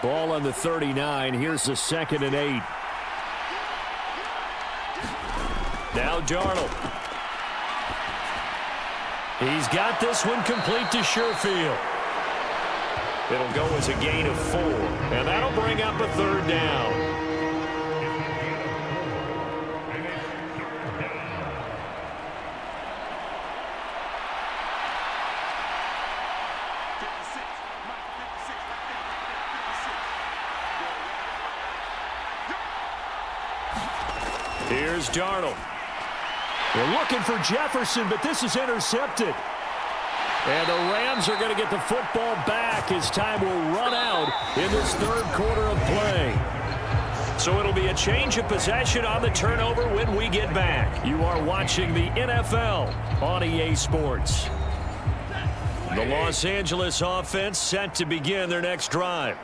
Ball on the 39. Here's the 2nd and 8. Now Darnold. He's got this one complete to Sherfield. It'll go as a gain of 4. And that'll bring up a 3rd down. Here's Darnold. They're looking for Jefferson, but this is intercepted. And the Rams are going to get the football back as time will run out in this 3rd quarter of play. So it'll be a change of possession on the turnover when we get back. You are watching the NFL on EA Sports. The Los Angeles offense set to begin their next drive.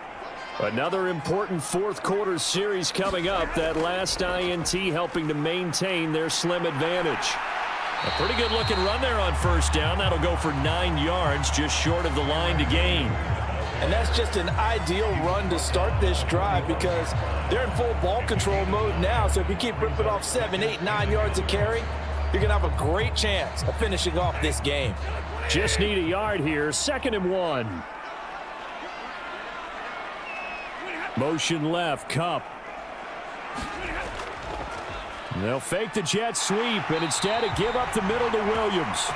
Another important 4th quarter series coming up. That last INT helping to maintain their slim advantage. A pretty good looking run there on first down. That'll go for 9 yards, just short of the line to gain. And that's just an ideal run to start this drive because they're in full ball control mode now. So if you keep ripping off 7, 8, 9 yards of carry, you're going to have a great chance of finishing off this game. Just need a yard here. 2nd and 1. Motion left, Cup. They'll fake the jet sweep, and instead give up the middle to Williams.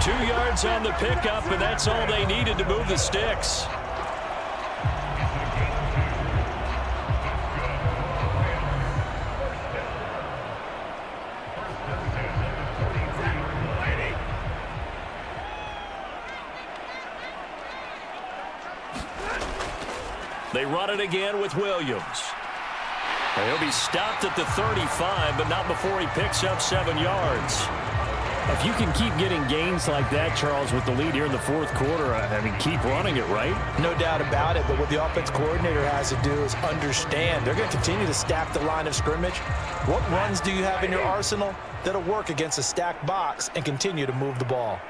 2 yards on the pickup, and that's all they needed to move the sticks. They run it again with Williams. He'll be stopped at the 35, but not before he picks up 7 yards. If you can keep getting gains like that, Charles, with the lead here in the 4th quarter, I mean, keep running it, right? No doubt about it, but what the offense coordinator has to do is understand. They're going to continue to stack the line of scrimmage. What runs do you have in your arsenal that'll work against a stacked box and continue to move the ball?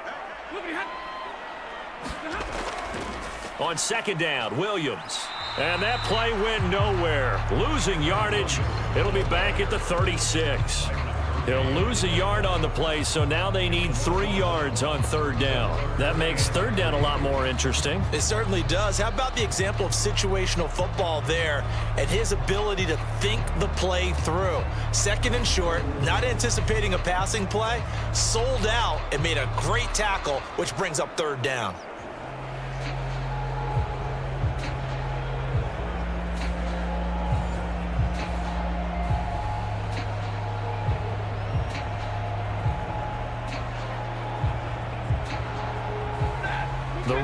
On 2nd down, Williams. And that play went nowhere. Losing yardage. It'll be back at the 36. They'll lose a yard on the play, so now they need 3 yards on 3rd down. That makes 3rd down a lot more interesting. It certainly does. How about the example of situational football there and his ability to think the play through? 2nd and short, not anticipating a passing play, sold out and made a great tackle, which brings up 3rd down.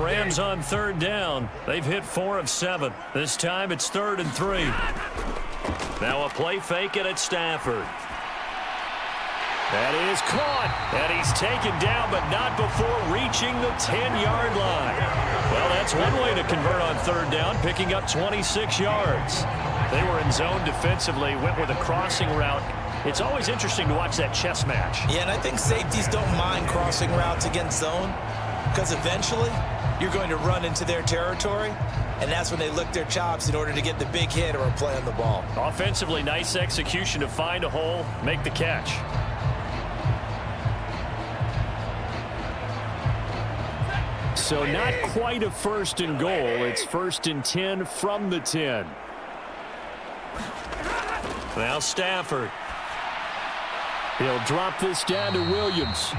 Rams on 3rd down. They've hit 4 of 7. This time it's 3rd and 3. Now a play fake it at Stafford. That is caught. And he's taken down, but not before reaching the 10-yard line. Well, that's one way to convert on 3rd down, picking up 26 yards. They were in zone defensively, went with a crossing route. It's always interesting to watch that chess match. Yeah, and I think safeties don't mind crossing routes against zone because eventually you're going to run into their territory, and that's when they lick their chops in order to get the big hit or a play on the ball. Offensively, nice execution to find a hole, make the catch. So not quite a 1st and goal. It's 1st and 10 from the 10. Now Stafford. He'll drop this down to Williams.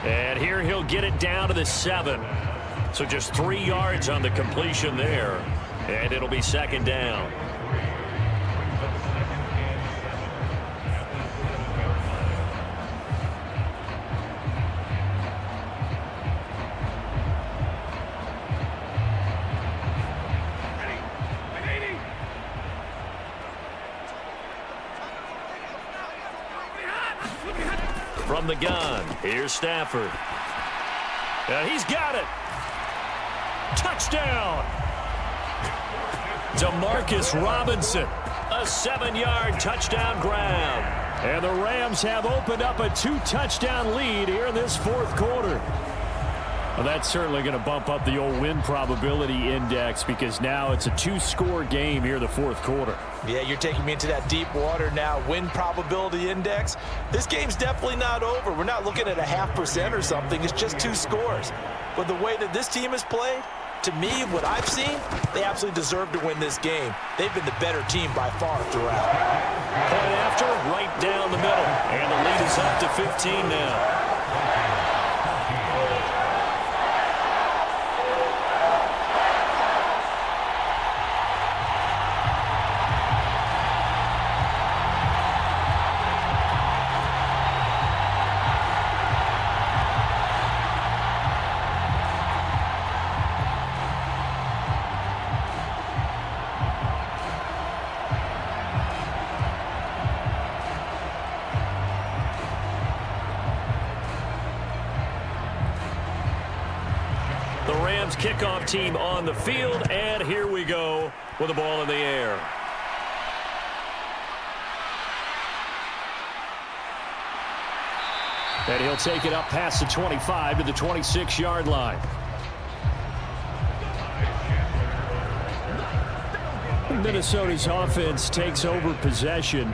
And here he'll get it down to the 7. So just 3 yards on the completion there. And it'll be 2nd down. From the gun, here's Stafford. And he's got it. Touchdown. DeMarcus Robinson. A 7-yard touchdown grab. And the Rams have opened up a 2-touchdown lead here in this 4th quarter. Well, that's certainly going to bump up the old win probability index because now it's a 2-score game here in the 4th quarter. Yeah, you're taking me into that deep water now. Win probability index. This game's definitely not over. We're not looking at a 0.5% or something. It's just 2 scores. But the way that this team has played, to me, what I've seen, they absolutely deserve to win this game. They've been the better team by far throughout. Point after, right down the middle. And the lead is up to 15 now. Kickoff team on the field, and here we go with the ball in the air. And he'll take it up past the 25 to the 26-yard line. Minnesota's offense takes over possession,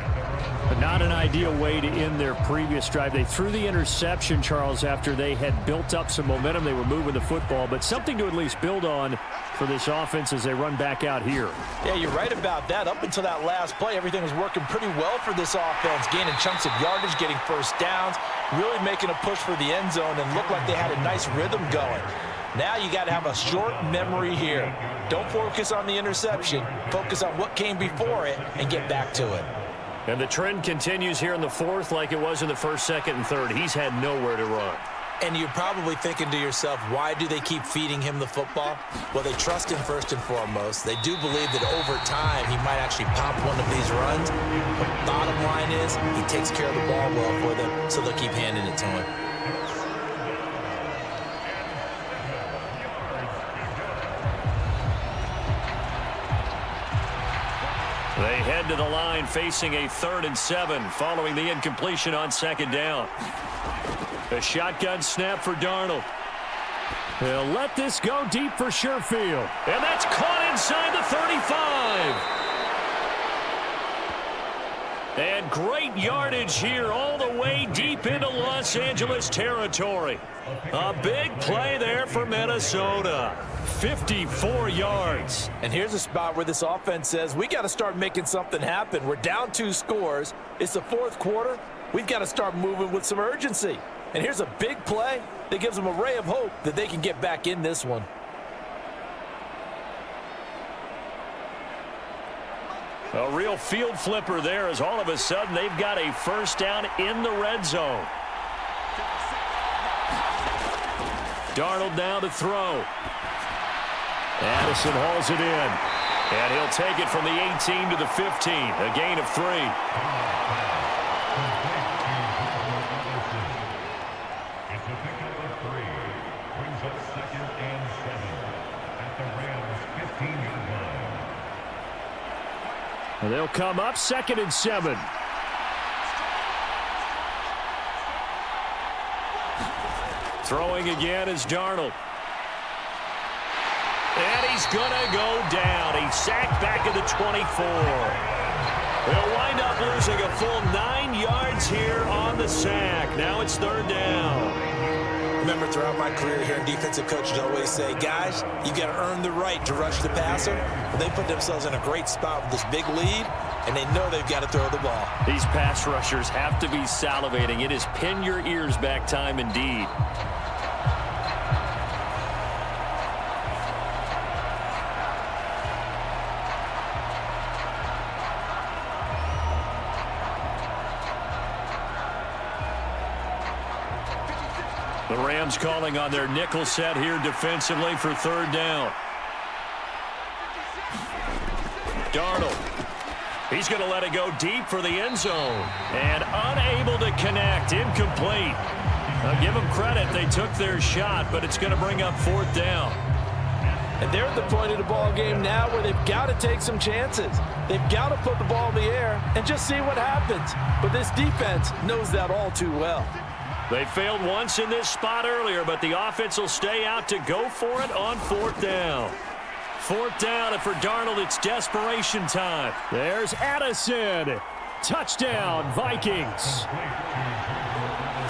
but not an ideal way to end their previous drive. They threw the interception, Charles, after they had built up some momentum. They were moving the football, but something to at least build on for this offense as they run back out here. Yeah, you're right about that. Up until that last play, everything was working pretty well for this offense, gaining chunks of yardage, getting first downs, really making a push for the end zone, and looked like they had a nice rhythm going. Now you got to have a short memory here. Don't focus on the interception. Focus on what came before it and get back to it. And the trend continues here in the 4th like it was in the 1st, 2nd, and 3rd. He's had nowhere to run. And you're probably thinking to yourself, why do they keep feeding him the football? Well, they trust him first and foremost. They do believe that over time he might actually pop one of these runs. But bottom line is he takes care of the ball well for them, so they'll keep handing it to him. They head to the line facing a 3rd and 7 following the incompletion on 2nd down. A shotgun snap for Darnold. He'll let this go deep for Sherfield. And that's caught inside the 35. And great yardage here all the way deep into Los Angeles territory. A big play there for Minnesota. 54 yards. And here's a spot where this offense says, we got to start making something happen. We're down 2 scores. It's the 4th quarter. We've got to start moving with some urgency. And here's a big play that gives them a ray of hope that they can get back in this one. A real field flipper there as all of a sudden they've got a first down in the red zone. Darnold now to throw. Addison hauls it in. And he'll take it from the 18 to the 15. A gain of 3. It's a pickup of 3. Brings up 2nd and 7 at the Rams' 15-yard line. And they'll come up 2nd and 7. Throwing again is Darnold. And he's going to go down. He's sacked back at the 24. They'll wind up losing a full 9 yards here on the sack. Now it's 3rd down. Remember, throughout my career here in defensive coaches always say, guys, you got to earn the right to rush the passer. Well, they put themselves in a great spot with this big lead, and they know they've got to throw the ball. These pass rushers have to be salivating. It is pin your ears back time indeed. The Rams calling on their nickel set here defensively for 3rd down. Darnold. He's going to let it go deep for the end zone. And unable to connect. Incomplete. I'll give them credit. They took their shot, but it's going to bring up 4th down. And they're at the point of the ball game now where they've got to take some chances. They've got to put the ball in the air and just see what happens. But this defense knows that all too well. They failed once in this spot earlier, but the offense will stay out to go for it on 4th down. 4th down, and for Darnold, it's desperation time. There's Addison. Touchdown, Vikings.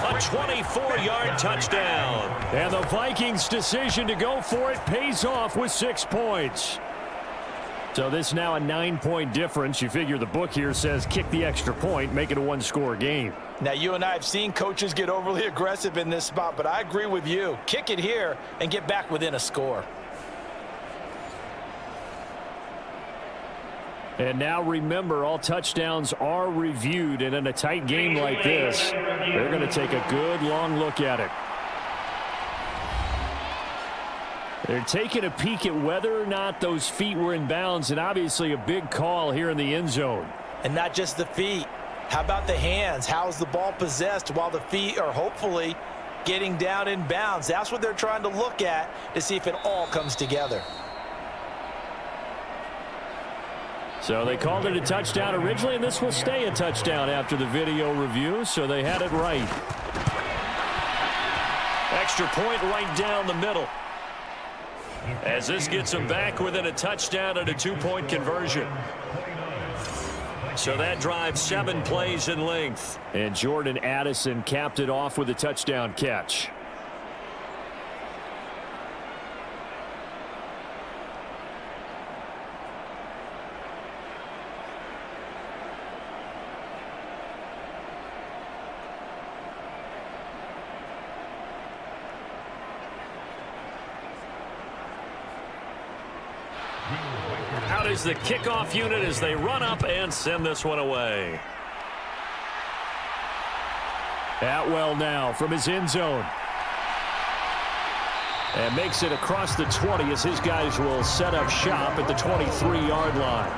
A 24-yard touchdown. And the Vikings' decision to go for it pays off with 6 points. So this now a 9-point difference. You figure the book here says kick the extra point, make it a 1-score game. Now, you and I have seen coaches get overly aggressive in this spot, but I agree with you. Kick it here and get back within a score. And now remember, all touchdowns are reviewed, and in a tight game like this, they're going to take a good long look at it. They're taking a peek at whether or not those feet were in bounds, and obviously a big call here in the end zone. And not just the feet. How about the hands? How's the ball possessed while the feet are hopefully getting down in bounds? That's what they're trying to look at to see if it all comes together. So they called it a touchdown originally, and this will stay a touchdown after the video review, so they had it right. Extra point right down the middle. As this gets them back within a touchdown and a 2-point conversion. So that drives 7 plays in length. And Jordan Addison capped it off with a touchdown catch. Out is the kickoff unit as they run up and send this one away. Atwell now from his end zone. And makes it across the 20 as his guys will set up shop at the 23-yard line.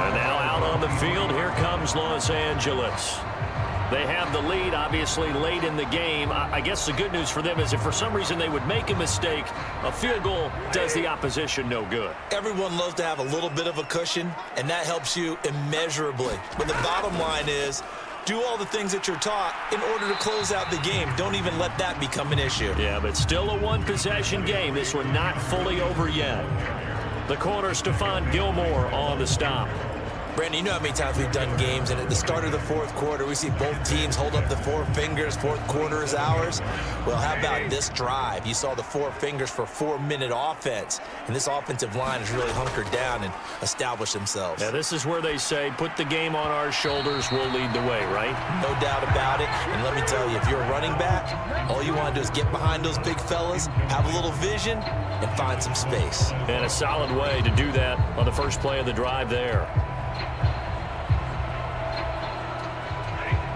And now out on the field, here comes Los Angeles. They have the lead, obviously, late in the game. I guess the good news for them is if for some reason they would make a mistake, a field goal does the opposition no good. Everyone loves to have a little bit of a cushion, and that helps you immeasurably. But the bottom line is, do all the things that you're taught in order to close out the game. Don't even let that become an issue. Yeah, but still a one-possession game. This one not fully over yet. The corner, Stephon Gilmore on the stop. Brandon, you know how many times we've done games, and at the start of the fourth quarter, we see both teams hold up the 4 fingers, fourth quarter is ours. Well, how about this drive? You saw the 4 fingers for 4-minute offense, and this offensive line has really hunkered down and established themselves. Now, this is where they say, put the game on our shoulders, we'll lead the way, right? No doubt about it, and let me tell you, if you're a running back, all you want to do is get behind those big fellas, have a little vision, and find some space. And a solid way to do that on the first play of the drive there.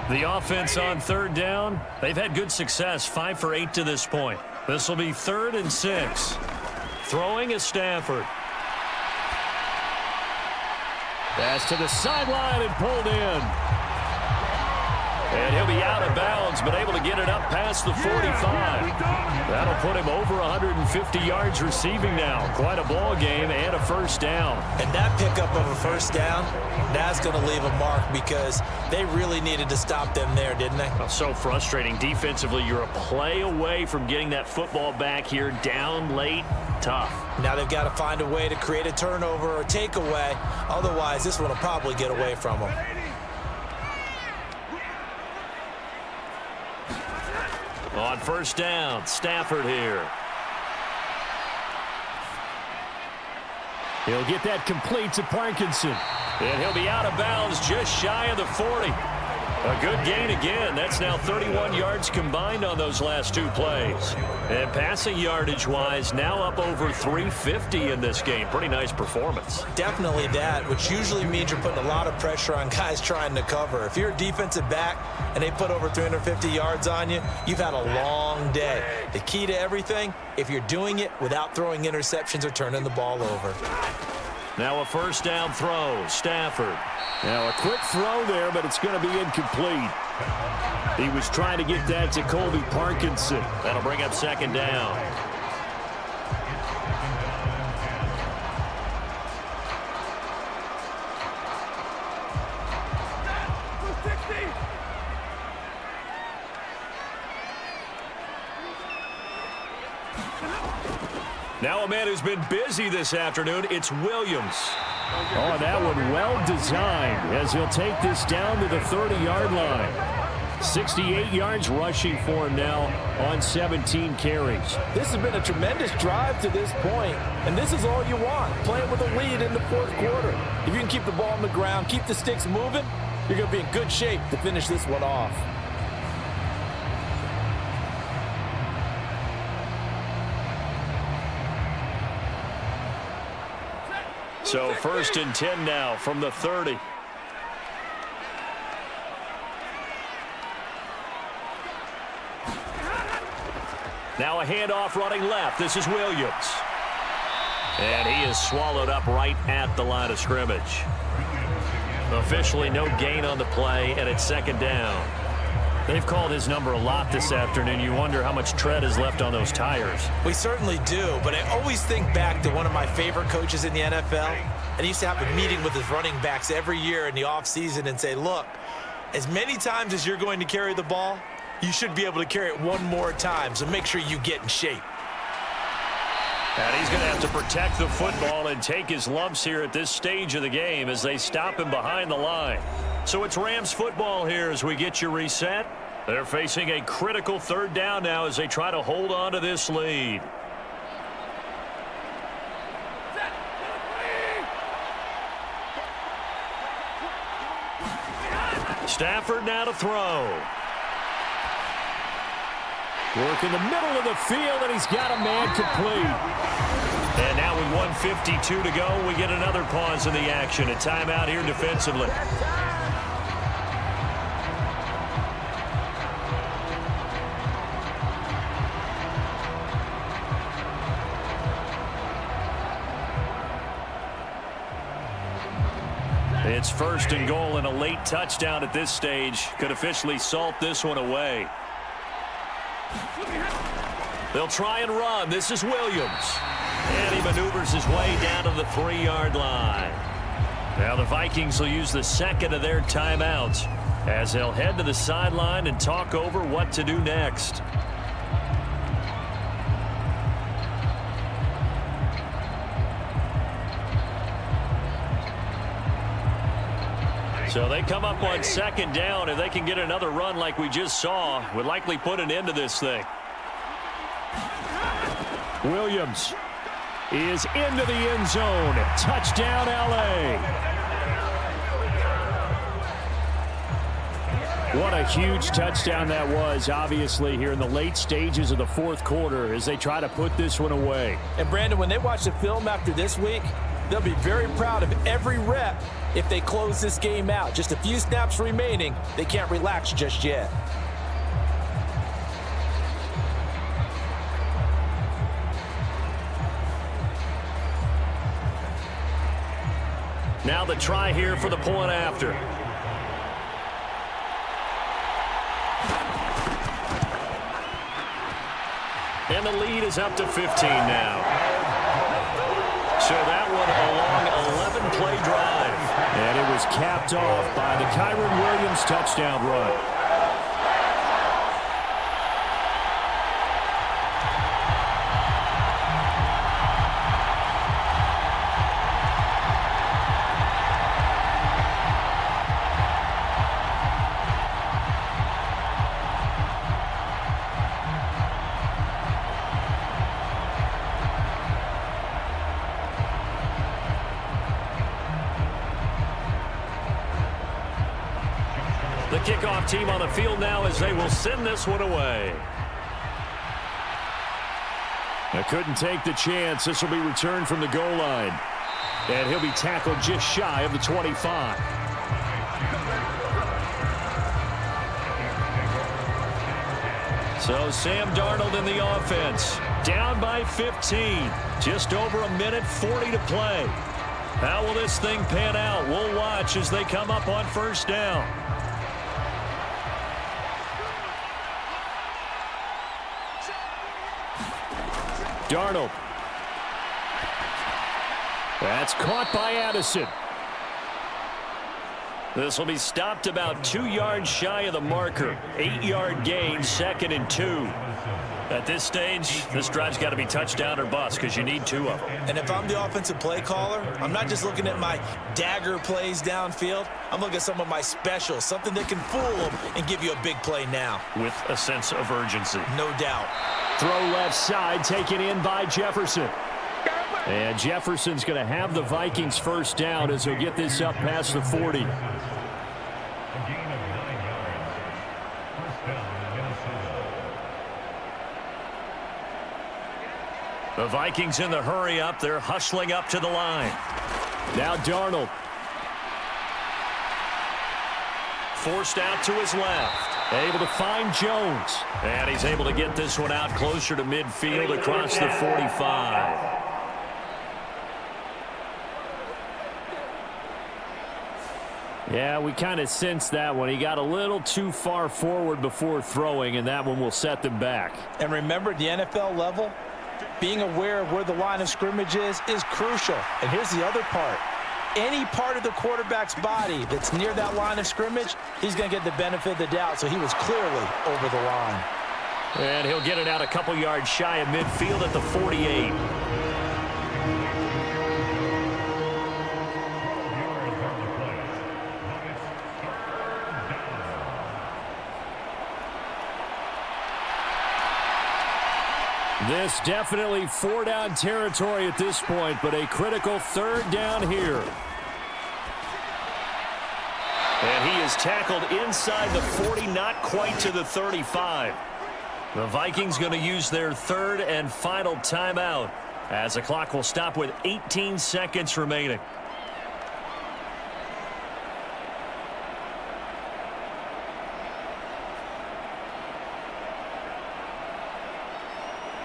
The offense on third down, they've had good success, 5 for 8 to this point. This will be 3rd and 6. Throwing is Stafford. Pass to the sideline and pulled in. And he'll be out of bounds, but able to get it up past the 45. That'll put him over 150 yards receiving now. Quite a ball game and a first down. And that pickup of a first down, that's going to leave a mark because they really needed to stop them there, didn't they? So frustrating. Defensively, you're a play away from getting that football back here down late. Tough. Now they've got to find a way to create a turnover or takeaway. Otherwise, this one will probably get away from them. On first down, Stafford here. He'll get that complete to Parkinson. And he'll be out of bounds just shy of the 40. A good gain again. That's now 31 yards combined on those last 2 plays. And passing yardage-wise, now up over 350 in this game. Pretty nice performance. Definitely that, which usually means you're putting a lot of pressure on guys trying to cover. If you're a defensive back and they put over 350 yards on you, you've had a long day. The key to everything, if you're doing it without throwing interceptions or turning the ball over. Now a first down throw, Stafford. Now a quick throw there, but it's going to be incomplete. He was trying to get that to Colby Parkinson. That'll bring up second down. Now a man who's been busy this afternoon, it's Williams. Oh, that one well designed as he'll take this down to the 30-yard line. 68 yards rushing for him now on 17 carries. This has been a tremendous drive to this point, and this is all you want, playing with a lead in the 4th quarter. If you can keep the ball on the ground, keep the sticks moving, you're going to be in good shape to finish this one off. So 1st and 10 now from the 30. Now a handoff running left. This is Williams. And he is swallowed up right at the line of scrimmage. Officially no gain on the play, and it's second down. They've called his number a lot this afternoon. You wonder how much tread is left on those tires. We certainly do, but I always think back to one of my favorite coaches in the NFL. And he used to have a meeting with his running backs every year in the offseason and say, look, as many times as you're going to carry the ball, you should be able to carry it one more time, so make sure you get in shape. And he's going to have to protect the football and take his lumps here at this stage of the game as they stop him behind the line. So it's Rams football here as we get you reset. They're facing a critical 3rd down now as they try to hold on to this lead. Stafford now to throw. Work in the middle of the field, and he's got a man complete. And now with 1:52 to go, we get another pause in the action. A timeout here defensively. It's 1st and goal, and a late touchdown at this stage could officially salt this one away. They'll try and run. This is Williams. And he maneuvers his way down to the 3-yard line. Now the Vikings will use the 2nd of their timeouts as they'll head to the sideline and talk over what to do next. So they come up on 2nd down. If they can get another run like we just saw, would likely put an end to this thing. Williams is into the end zone. Touchdown, LA. What a huge touchdown that was, obviously, here in the late stages of the 4th quarter as they try to put this one away. And, Brandon, when they watch the film after this week, They'll be very proud of every rep if they close this game out. Just a few snaps remaining. They can't relax just yet. Now the try here for the point after. And the lead is up to 15 now. So that one a long 11-play drive. And it was capped off by the Kyren Williams touchdown run. The kickoff team on the field now as they will send this one away. They couldn't take the chance. This will be returned from the goal line. And he'll be tackled just shy of the 25. So Sam Darnold in the offense. Down by 15. Just over a minute 40 to play. How will this thing pan out? We'll watch as they come up on first down. Darnold. That's caught by Addison. This will be stopped about 2 yards shy of the marker. 8-yard gain, 2nd and 2. At this stage, this drive's got to be touchdown or bust because you need 2 of them. And if I'm the offensive play caller, I'm not just looking at my dagger plays downfield. I'm looking at some of my specials, something that can fool them and give you a big play now. With a sense of urgency. No doubt. Throw left side, taken in by Jefferson. And Jefferson's going to have the Vikings first down as he'll get this up past the 40. The Vikings in the hurry up. They're hustling up to the line. Now Darnold. Forced out to his left. Able to find Jones. And he's able to get this one out closer to midfield across the 45. Yeah, we kind of sensed that one. He got a little too far forward before throwing, and that one will set them back. And remember, at the NFL level, being aware of where the line of scrimmage is crucial. And here's the other part. Any part of the quarterback's body that's near that line of scrimmage, he's going to get the benefit of the doubt. So he was clearly over the line. And he'll get it out a couple yards shy of midfield at the 48. This definitely 4-down territory at this point, but a critical 3rd down here. And he is tackled inside the 40, not quite to the 35. The Vikings going to use their 3rd and final timeout as the clock will stop with 18 seconds remaining.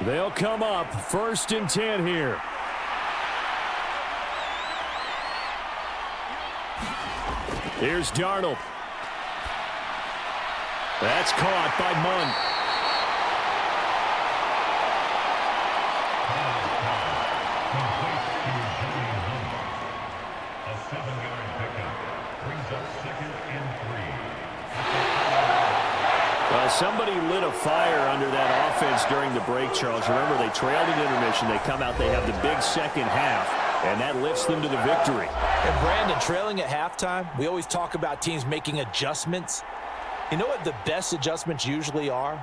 They'll come up 1st and 10 here. Here's Darnold. That's caught by Munn. A 7-yard pickup brings up 2nd and 3. Well, somebody lit a fire under that offense during the break, Charles. Remember, they trailed at intermission. They come out, they have the big second half, and that lifts them to the victory. And Brandon, trailing at halftime, we always talk about teams making adjustments. You know what the best adjustments usually are?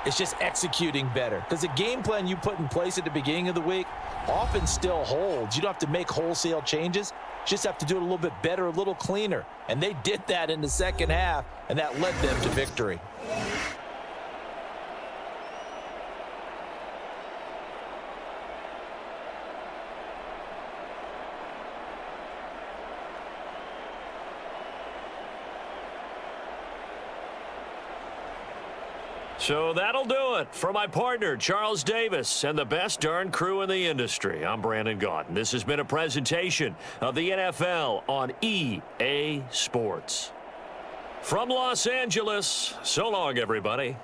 It's just executing better. Because the game plan you put in place at the beginning of the week often still holds. You don't have to make wholesale changes. You just have to do it a little bit better, a little cleaner. And they did that in the second half, and that led them to victory. So that'll do it. For my partner, Charles Davis, and the best darn crew in the industry, I'm Brandon Gaudin. This has been a presentation of the NFL on EA Sports. From Los Angeles, so long, everybody.